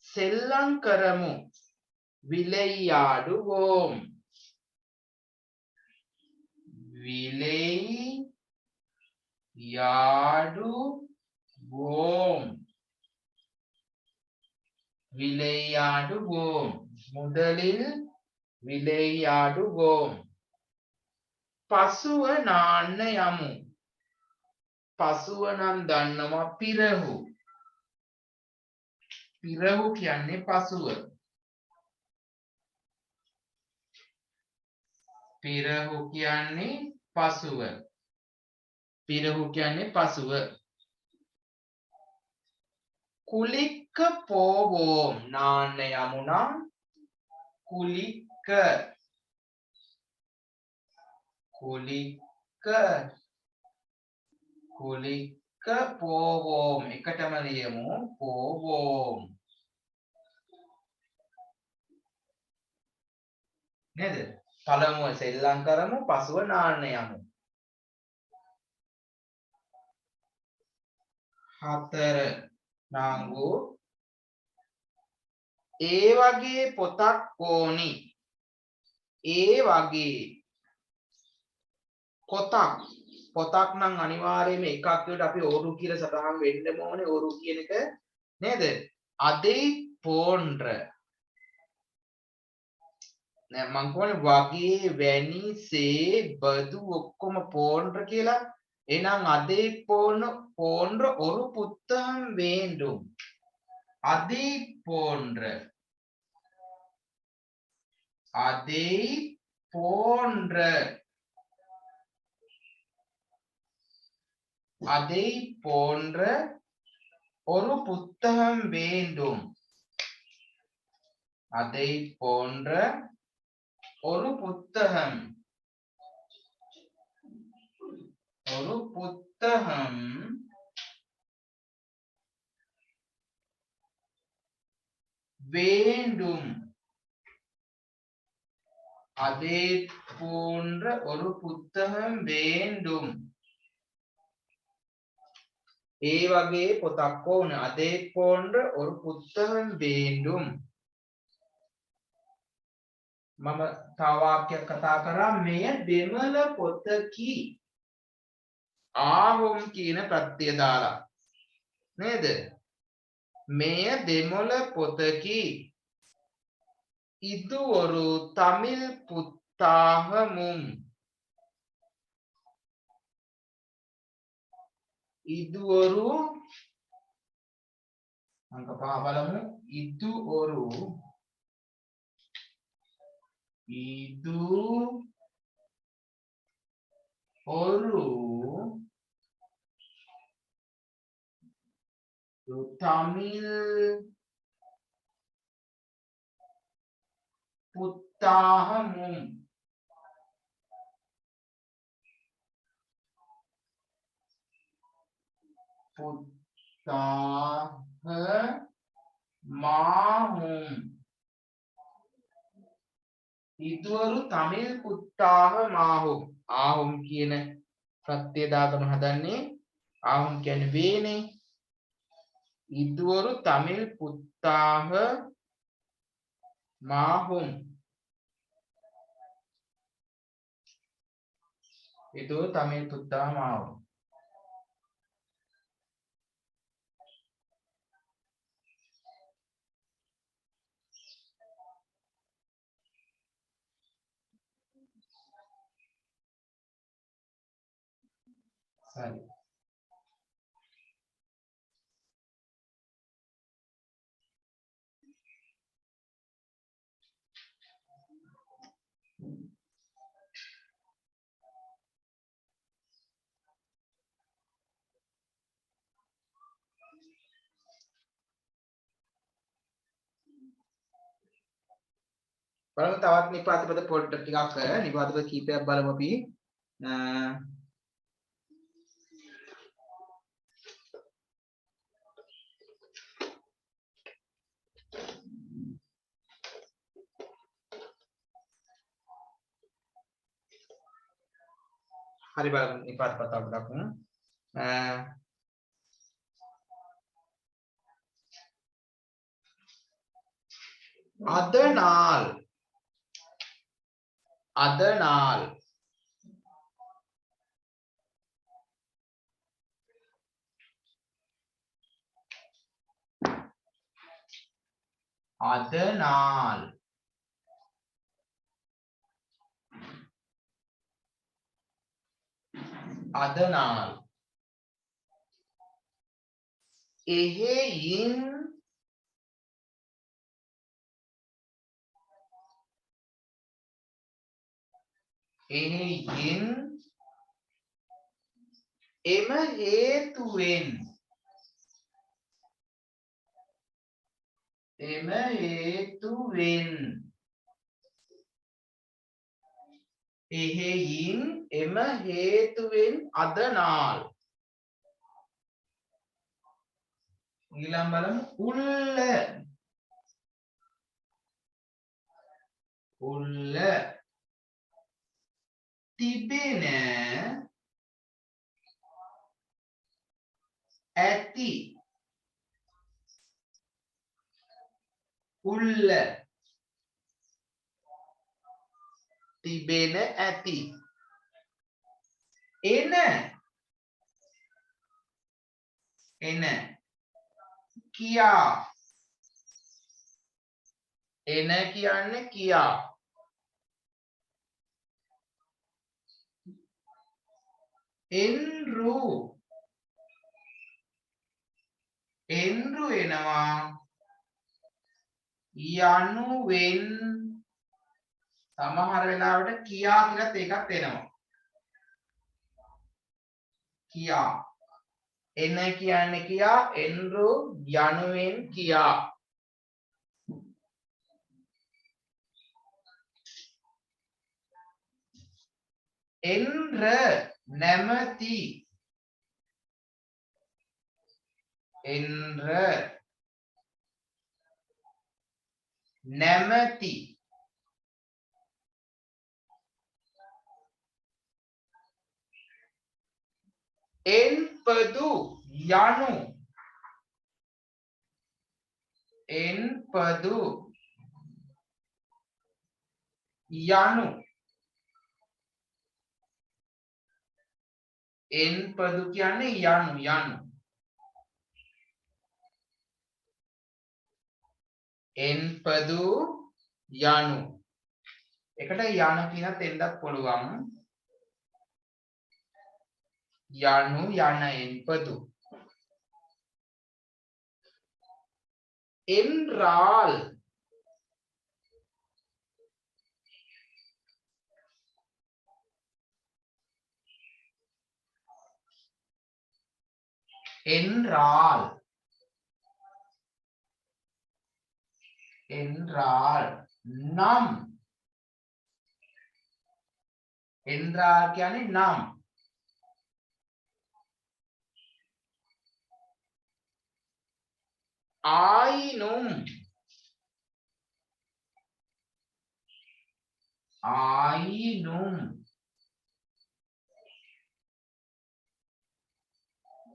Speaker 1: සෙල්ලම් කරමු විලේයාඩුවෝම්. விளையாடுவோம் முதலில் விளையாடுவோம். පසුව නාන්න යමු. පසුව නම් දන්නවා පිරහු. පිරහු කියන්නේ පසුව. පිරහු කියන්නේ පසුව. කුලික්ක පෝවෝම් නාන්න යමු නම් කුලික්ක පෝවෝම් එකටම ලියමු පෝවෝම් නේද? පළමුව සෙල්ලම් කරමු පසුව නාන්න යමු. හතර නාංගු ඒ වගේ පොතක් ඕනි ඒ වගේ පොතක් නම් අනිවාර්යයෙන්ම එකක් විතර අපි ඕරු කියලා සටහන් වෙන්න ඕනේ ඕරු කියන එක නේද අදේ போன்ற නෑ මං කියන්නේ වගේ වැනි සේ බදු ඔක්කොම போன்ற කියලා එහෙනම් அதே போன்ற ஒரு புத்தகம் வேண்டும் அதே போன்ற அதே போன்ற அதை போன்ற ஒரு புத்தகம் வேண்டும் அதை போன்ற ஒரு புத்தகம் வேண்டும் அதை போன்ற ஒரு புத்தகம் வேண்டும் ඒ වගේ පොතක් ඕන அதே போன்ற ஒரு புத்தகம் வேண்டும் මම තව වාක්‍යයක් කතා කරා මෙය දෙමළ පොතකි ආහොම් කියන ප්‍රත්‍යය දාලා නේද මෙය දෙමළ පොතකි இது ஒரு தமிழ் புத்தகமும் இது ஒரு අංක පහ බලමු இது ஒரு தமிழ் புத்தகமும் இது ஒரு தமிழ் புத்தகமாகும் ආහුම් කියන ප්‍රත්‍යය දාගම හදන්නේ ආහුම් කියන්නේ වේනේ இது ஒரு தமிழ் புத்தகமாகும் இது ஒரு தமிழ் புத்தகமாகும் சரி බලමු තවත් නිපාතපද පොඩ්ඩක් ටිකක් නිපාතපද කීපයක් බලමු අපි හරි බලමු නිපාතපද ටිකක් அதனால் அதனால் அதனால் அதனால் එහෙයින් එහෙයින් එම හේතුවෙන් එහෙයින් එම හේතුවෙන් அதனால் ඊළඟ බලමු උල්ල තිබෙන ඇති උල්ල තිබෙන ඇති එන කියා එන කියන්නේ කියා එන්රු එනවා යනුවෙන් සමහර වෙලාවට කියා කියලාත් ඒකත් එනවා කියා එන කියන්නේ කියා එන්රු යනුවෙන් කියා එන්ර නැමැති එන්ර නැමැති එන්පදු යනු එන්පදු යනු එන්පදු කියන්නේ යනු යනු එන්පදු යනු එකට යන කියන තෙන්දක් පුළුවන් යනු යන එන්පදු එන්රාල් එන්රාල් එන්රාල් නම් එන්රාල් කියන්නේ නම් ආයිනුම් ආයිනුම්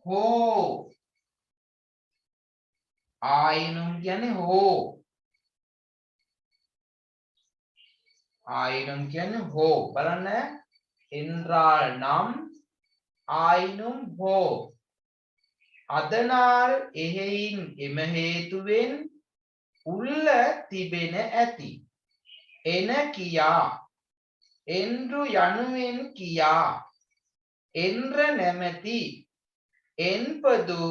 Speaker 1: හෝ ආයිනුම් කියන්නේ හෝ ආයිනුම් කියන්නේ හෝ බලන්න එන්රාල් නම් ආයිනුම් හෝ අදනාල් එහෙයින් එම හේතුවෙන් උල්ල තිබෙන ඇති එන කියා එන්රු යනුවෙන් කියා එන්ර නැමැති එන්පදු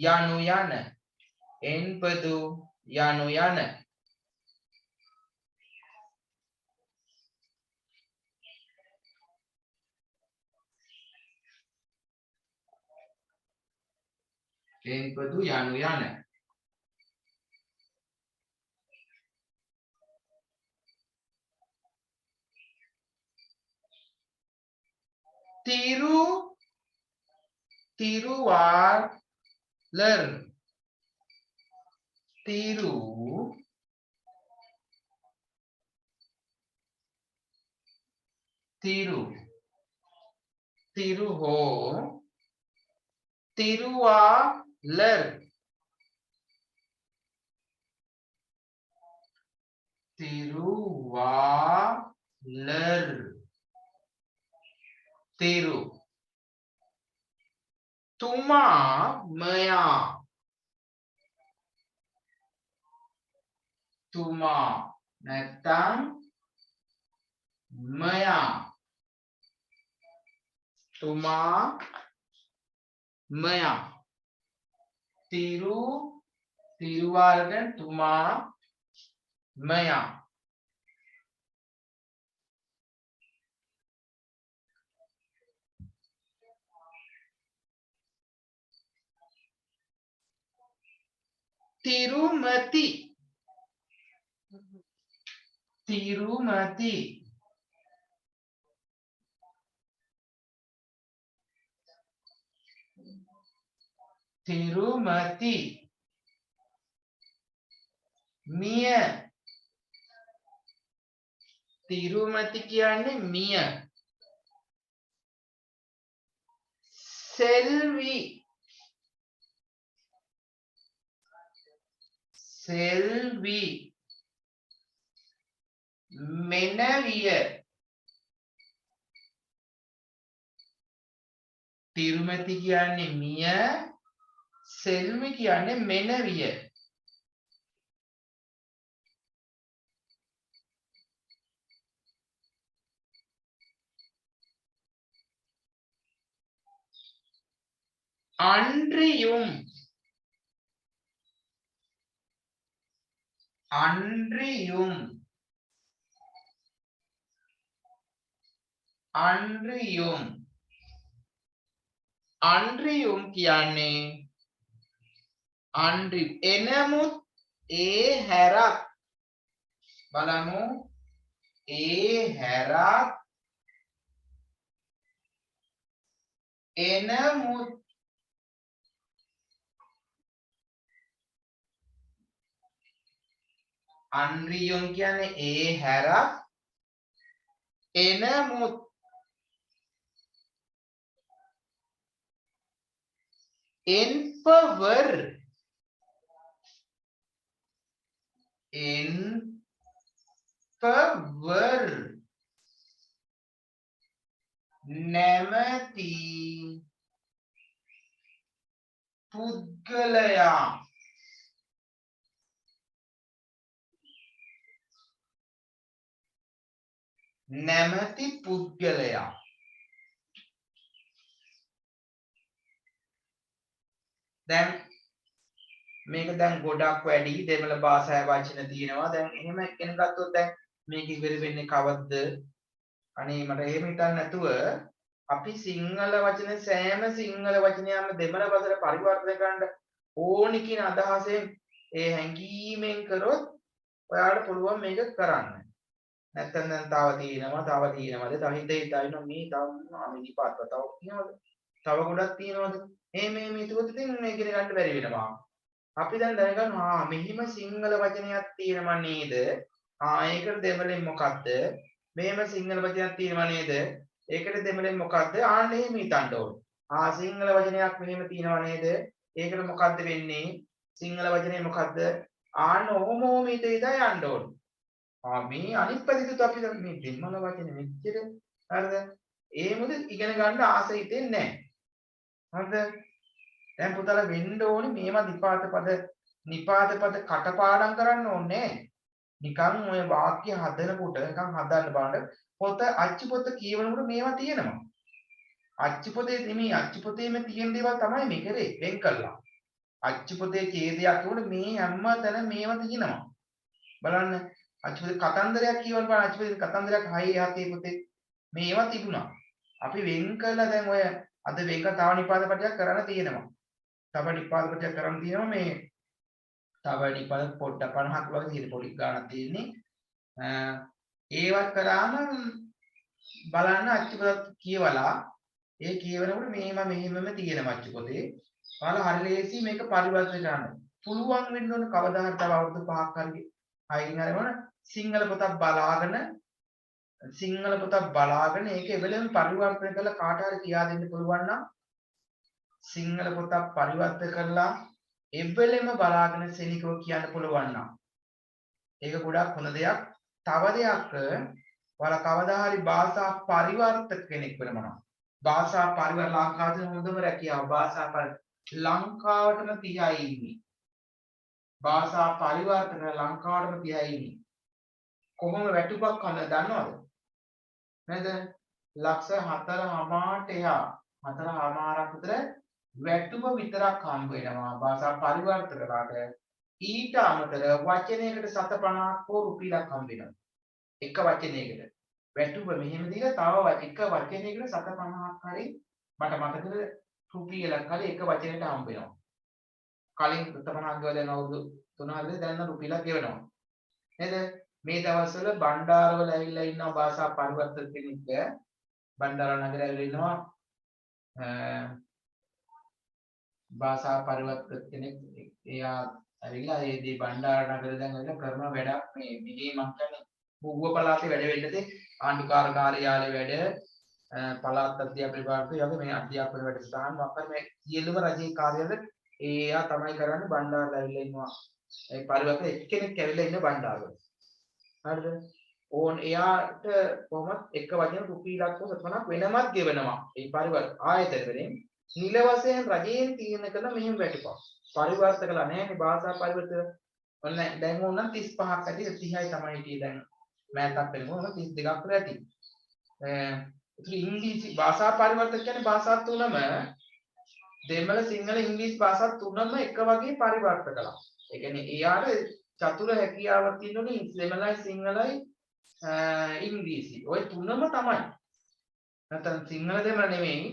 Speaker 1: යනු යන එන්පදු යනු යන එන්පදු යනු යන තිරු තිරුවාලර් තිරු තිරු තිරු හෝ තිරුවාලර් තිරුවාලර් තිරු තුමා මයා තුමා නැත්තම් මයා තුමා මයා තිරු තිරුවාලර් තුමා මයා තිරුමති තිරුමති තිරුමති මිය තිරුමති කියන්නේ මිය සෙල්වි selvi menaviya තිරුමැති කියන්නේ මිය සෙල්වි කියන්නේ මෙනවිය அன்றியும் அன்றியும் අන්රියුම් අන්රියුම් කියන්නේ අන්රි එනමුත් ඒ හැරක් බලමු ඒ හැරක් එනමුත් අන්රියුම් කියන්නේ ඒ හැරක් එනමුත් என்பவர் என்பவர் නැමැති පුද්ගලයා නැමැති පුද්ගලයා දැන් මේක දැන් ගොඩක් වැඩි දෙමළ භාෂාවේ වචන තියෙනවා දැන් එහෙම ඉගෙන ගත්තොත් දැන් මේක ඉවර වෙන්නේ කවද්ද අනේ මට එහෙම හිතන්න නැතුව අපි සිංහල වචන සෑම සිංහල වචනයක්ම දෙමළ භාෂාවට පරිවර්තනය කරන්න ඕනි කියන අදහසෙන් ඒ හැඟීමෙන් කරොත් ඔයාලට පුළුවන් මේක කරන්න නැත්නම් දැන් තව තියෙනවද තව හිතේ මේ තව නිපාත තව කියනවද තව ගොඩක් තියෙනවද මේ හිතුවොත් ඉතින් මේ ඉගෙන ගන්න බැරි වෙනවා අපි දැන් දැනගන්නවා මෙහිම සිංහල වචනයක් තියෙනවා නේද ඒකට දෙමළෙන් මොකද්ද මෙහෙම සිංහල වචනයක් තියෙනවා නේද ඒකට දෙමළෙන් මොකද්ද ආන්න එහෙම හිතන්න ඕනේ සිංහල වචනයක් මෙහෙම තියෙනවා නේද ඒකට මොකද්ද වෙන්නේ සිංහල වචනේ මොකද්ද ආන්න ඔහොම හිතේ යන්න ඕනේ මේ අනිත් පැත්තට අපි මේ දෙමළ වචනේ මෙච්චර හරිද ඒ මොකද ඉගෙන ගන්න ආස හිතෙන්නේ නැහැ හරිද දැන් පුතාලා වෙන්න ඕනේ මේවා නිපාත පද කටපාඩම් කරන්න ඕනේ නිකන් ඔය වාක්‍ය හදනකොට නිකන් හදන්න බලන්න පොත අච්චු පොත කියවනකොට මේවා තියෙනවා අච්චු පොතේ දෙමි අච්චු පොතේම තියෙන දේවල් තමයි මේ කරේ වෙන් කළා අච්චු පොතේ ඡේදයක් කියනකොට මේ හැම තැන මේවා තියෙනවා බලන්න අච්චු පොතේ කතන්දරයක් කියවන්න බලන්න අච්චු පොතේ කතන්දරයක් 6 7 පොතේ මේවා තිබුණා අපි වෙන් කළා දැන් ඔය අද මේක තව නිපාත පදයක් කරන්න තියෙනවා තව නිපාත පදයක් කරන්න තියෙනවා මේ තව නිපාත පොඩ්ඩක් 50ක් වගේ තියෙන පොඩි ගාණක් තියෙන්නේ ඒවත් කරාම බලන්න අච්චු පොතක් කියවලා ඒ කියවනකොට මෙහෙමම තියෙනවා අච්චු පොතේ ඔයාලා හරි ලේසි මේක පරිවර්තනය කරන්න පුළුවන් වෙන්න ඕන කවදා හරි තව අවුරුදු 5ක් හරි අයින් හරිවන සිංහල පොතක් බලාගෙන ඒක එවෙලෙම පරිවර්තනය කරලා කාට හරි කියා දෙන්න පුළුවන් නම් සිංහල පොතක් පරිවර්තනය කරලා එවෙලෙම බලාගෙන සෙනිකව කියන්න පුළුවන් නම් ඒක ගොඩක් හොඳ දෙයක්. තව දෙයක් ඔයාලා කවදා හරි භාෂා පරිවර්තක කෙනෙක් වෙනවා නම් භාෂා පරිවර්තන ලංකාවේ හොඳම රැකියාව භාෂා ලංකාවටම තියයි ඉන්නේ. භාෂා පරිවර්තන ලංකාවටම තියයි ඉන්නේ. කොහොම වැටුපක් හඳ දන්නවද? නේද? ලක්ෂ 4.5ට එහා 4.5ක් විතර වැටුප විතරක් හම්බ වෙනවා භාෂා පරිවර්තකලාට. ඊට අමතරව වචනයකට 750ක් හෝ රුපියලක් හම්බ වෙනවා. එක වචනයකට. වැටුප මෙහෙම දීලා තව එක වචනයකට 750ක් හරි මට මතකද රුපියලක් හරි එක වචනයකට හම්බ වෙනවා. කලින් 750ක් ගාලා යන අවුරුදු 3-4 දැන් රුපියලක් ගෙවනවා. නේද? මේ දවස්වල බණ්ඩාරවල ඇවිල්ලා ඉන්නවා භාෂා පරිවර්තක කෙනෙක්. බණ්ඩාර නගරේ ඇවිල්ලා ඉන්නවා භාෂා පරිවර්තක කෙනෙක්. එයා ඇවිල්ලා ඒ දී බණ්ඩාර නගරේ දැන් ඇවිල්ලා කරන වැඩක් මේ මම කියන්නේ බුව්ව පළාතේ වැඩ වෙන්නදී ආණ්ඩුකාර කාර්යාලයේ වැඩ පළාත් අධ්‍යාපන විභාගයේ වගේ මේ අධ්‍යාපන වැඩසටහන් මොකක්ද මේ සියලුම රජයේ කාර්යාලවල එයා තමයි කරන්නේ බණ්ඩාරලා ඇවිල්ලා ඉන්නවා ඒ පරිවර්තන එක්කෙනෙක් කැවිලා ඉන්න බණ්ඩාරවල. හරිද? ඕන් එයාට කොහොමද එක වචන රුපියල් ලක්ෂ 70ක් වෙනමත් ගෙවනවා. ඒ පරිවර්ත ආයතන වලින් නිල වශයෙන් රජයෙන් තීරණය කරන මෙහෙම වැටුපක්. පරිවර්ත කළා නෑනේ භාෂා පරිවර්ත. ඔන්න දැන් ඕනනම් 35ක් ඇති 30යි තමයි හිටියේ දැන්. මෑතක් වෙනකොට 32ක් විතර ඇති. ඉංග්‍රීසි භාෂා පරිවර්තක කියන්නේ භාෂා තුනම දෙමළ සිංහල ඉංග්‍රීසි භාෂා තුනම එක වගේ පරිවර්ත කළා. ඒ කියන්නේ එයාට චතුර හැකියාවක් තියෙනෝනේ දෙමළයි සිංහලයි ඉංග්‍රීසි. ওই තුනම තමයි. නැත්නම් සිංහල දෙමළ නෙමෙයි.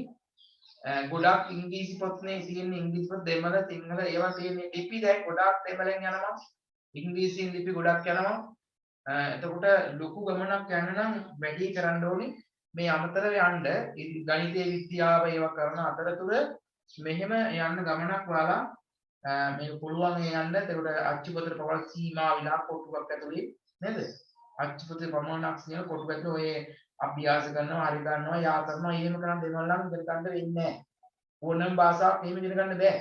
Speaker 1: ගොඩක් ඉංග්‍රීසි පොත්නේ තියෙන ඉංග්‍රීසි පොත් දෙමළ සිංහල ඒවා තියෙන ලිපි දැන් ගොඩක් දෙමළෙන් යනවා. ඉංග්‍රීසියෙන් ලිපි ගොඩක් යනවා. එතකොට ලොකු ගමනක් යන්න නම් වැඩි කරන්න ඕනේ. මේ අමතරව යන්න ගණිතයේ විද්‍යාව ඒවා කරන අතරතුර මෙහෙම යන්න ගමනක් වලා මේක පුළුවන් යන්න. එතකොට අච්චුපතර පවල් සීමා විලා කොටුවක් ඇතුලේ නේද? අච්චුපතර ප්‍රමාණයක් සියන කොටුවක් ඇතුලේ ඔය අභ්‍යාස කරනවා හරි ගන්නවා යා කරනවා එහෙම කරන් දෙමළනම් ඉගෙන ගන්න වෙන්නේ නැහැ. ඕනම භාෂාවක් එහෙම ඉගෙන ගන්න බෑ.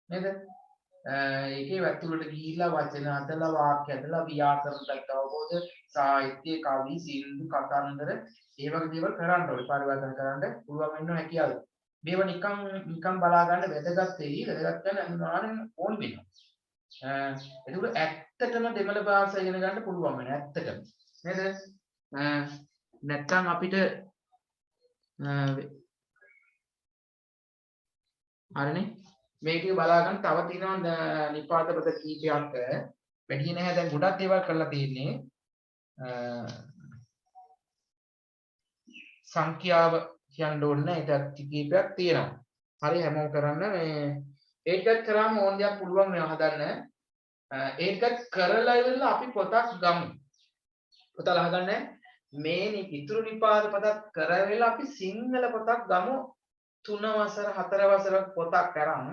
Speaker 1: නේද? ඒකේ වැතුලට ගිහිල්ලා වචන හදලා වාක්‍ය හදලා ව්‍යාකරණ දක්වා අවබෝධ සාහිත්‍ය කවි සින්දු කතන්දර ඒ වගේ දේවල් කරන්න ඕනේ. පරිවර්තන කරන්න පුළුවන් වෙන්න හැකියාව. මේව නිකන් බලා ගන්න වැදගත් වෙයි. වැදගත් වෙන අනිවාර්යෙන් ඕන වෙනවා. ඒකට ඇත්තටම දෙමළ භාෂාව ඉගෙන ගන්න පුළුවන් වෙන ඇත්තටම. නේද? නැත්තම් අපිට හරිනේ මේකේ බලා ගන්න තව තියෙනවා නිපාත පද කීපයක් වැඩි නැහැ දැන් ගොඩක් දේවල් කරලා තියෙන්නේ සංඛ්‍යාව කියන්න ඕනේ ඒක කීපයක් තියෙනවා හරි හැමෝම කරන්න මේ ඒකත් කරාම ඕන දෙයක් පුළුවන් මේව හදන්න ඒකත් කරලා ඉවරලා අපි පොතක් ගමු පොත ලහගන්න මේ ඉතුරු නිපාත පදත් කරවෙලා අපි සිංහල පොතක් ගමු 3 වසර 4 වසර පොතක් කරන්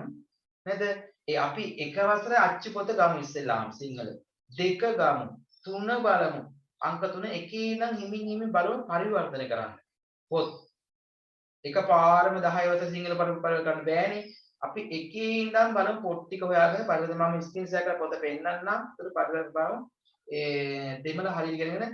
Speaker 1: නේද? ඒ අපි එක වසරේ අච්චු පොත ගමු ඉස්සෙල්ලාම සිංහල. 2 ගමු. 3 බලමු. අංක 3 එකේ ඉඳන් හිමින් බලමු පරිවර්තනය කරන්න. පොත්. එකපාරම 10 වසර සිංහල පරිවර්තන කරන්න බෑනේ. අපි එකේ ඉඳන් බලමු පොත් ටික හොයාගෙන පරිවර්තන මම ස්ක්‍රීන් ෂෙයා කරලා පොත පෙන්නන්නම්. ඒක පරිවර්තන බලමු. දෙමළ හරියට ඉගෙනගෙන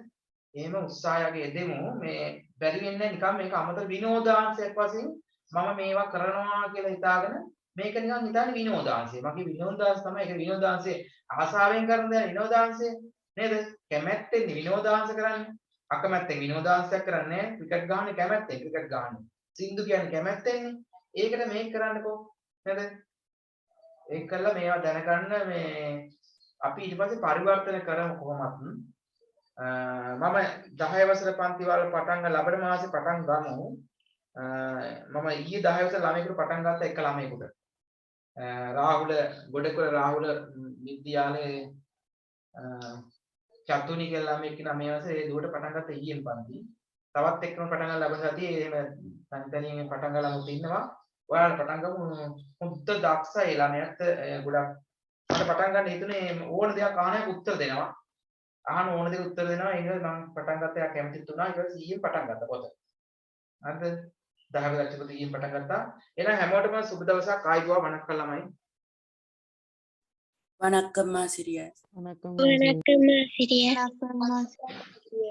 Speaker 1: එහෙම උත්සාහයක යෙදෙමු. මේ බැරි වෙන්නේ නිකන් මේක අමතර විනෝදාංශයක් වශයෙන් මම මේවා කරනවා කියලා හිතාගෙන මේක නිකන් හිතන්නේ විනෝදාංශය. මගේ විනෝදාංශ තමයි ඒක විනෝදාංශේ ආසාවෙන් කරන දේ විනෝදාංශය නේද? කැමැත්තෙන් විනෝදාංශ කරන්නේ. අකමැත්තෙන් විනෝදාංශයක් කරන්නේ ක්‍රිකට් ගහන්නේ කැමැත්තෙන් ක්‍රිකට් ගහන්නේ. සින්දු කියන්නේ කැමැත්තෙන්නේ. ඒකට මේක කරන්නකෝ නේද? ඒක කළා මේවා දැනගන්න මේ අපි ඊට පස්සේ පරිවර්තන කරමු කොහොමත්. මම 10 වසර පන්ති වල පටන් ලබන මාසේ පටන් ගමු. මම ඊයේ 10 වසර ළමයෙකුට පටන් ගත්ත එක ළමයෙකුට. රාහුල ගොඩකර රාහුල විද්‍යාලයේ චතුනි කියලා ළමයෙක් ඉන්න මේ වසරේ ඒ දුවට පටන් ගත්ත ඊයෙන් පන්ති. තවත් එක්කම පටන් ගන්න ලබන සතියේ එහෙම තනිතනියෙන් පටන් ගන්න ළමුත් ඉන්නවා. ඔයාලා පටන් ගමු හොඳ දක්ෂයි ළමයාත් ගොඩක් මට පටන් ගන්න හිතුනේ ඕන දෙයක් අහනයක් උත්තර දෙනවා. අහන ඕන දෙයක් උත්තර දෙනවා. ඒක මම පටන් ගත්ත එයා කැමතිත් වුණා. ඊට පස්සේ ඊයෙන් පටන් ගත්තා පොත. හරිද? 10 ලක්ෂපති ඊයෙන් පටන් ගත්තා. එහෙනම් හැමෝටම සුබ දවසක් ආයිබෝවා වණක්කම් ළමයි.
Speaker 2: வணக்கம் ஆசிரியர்.
Speaker 3: வணக்கம் ஆசிரியர்.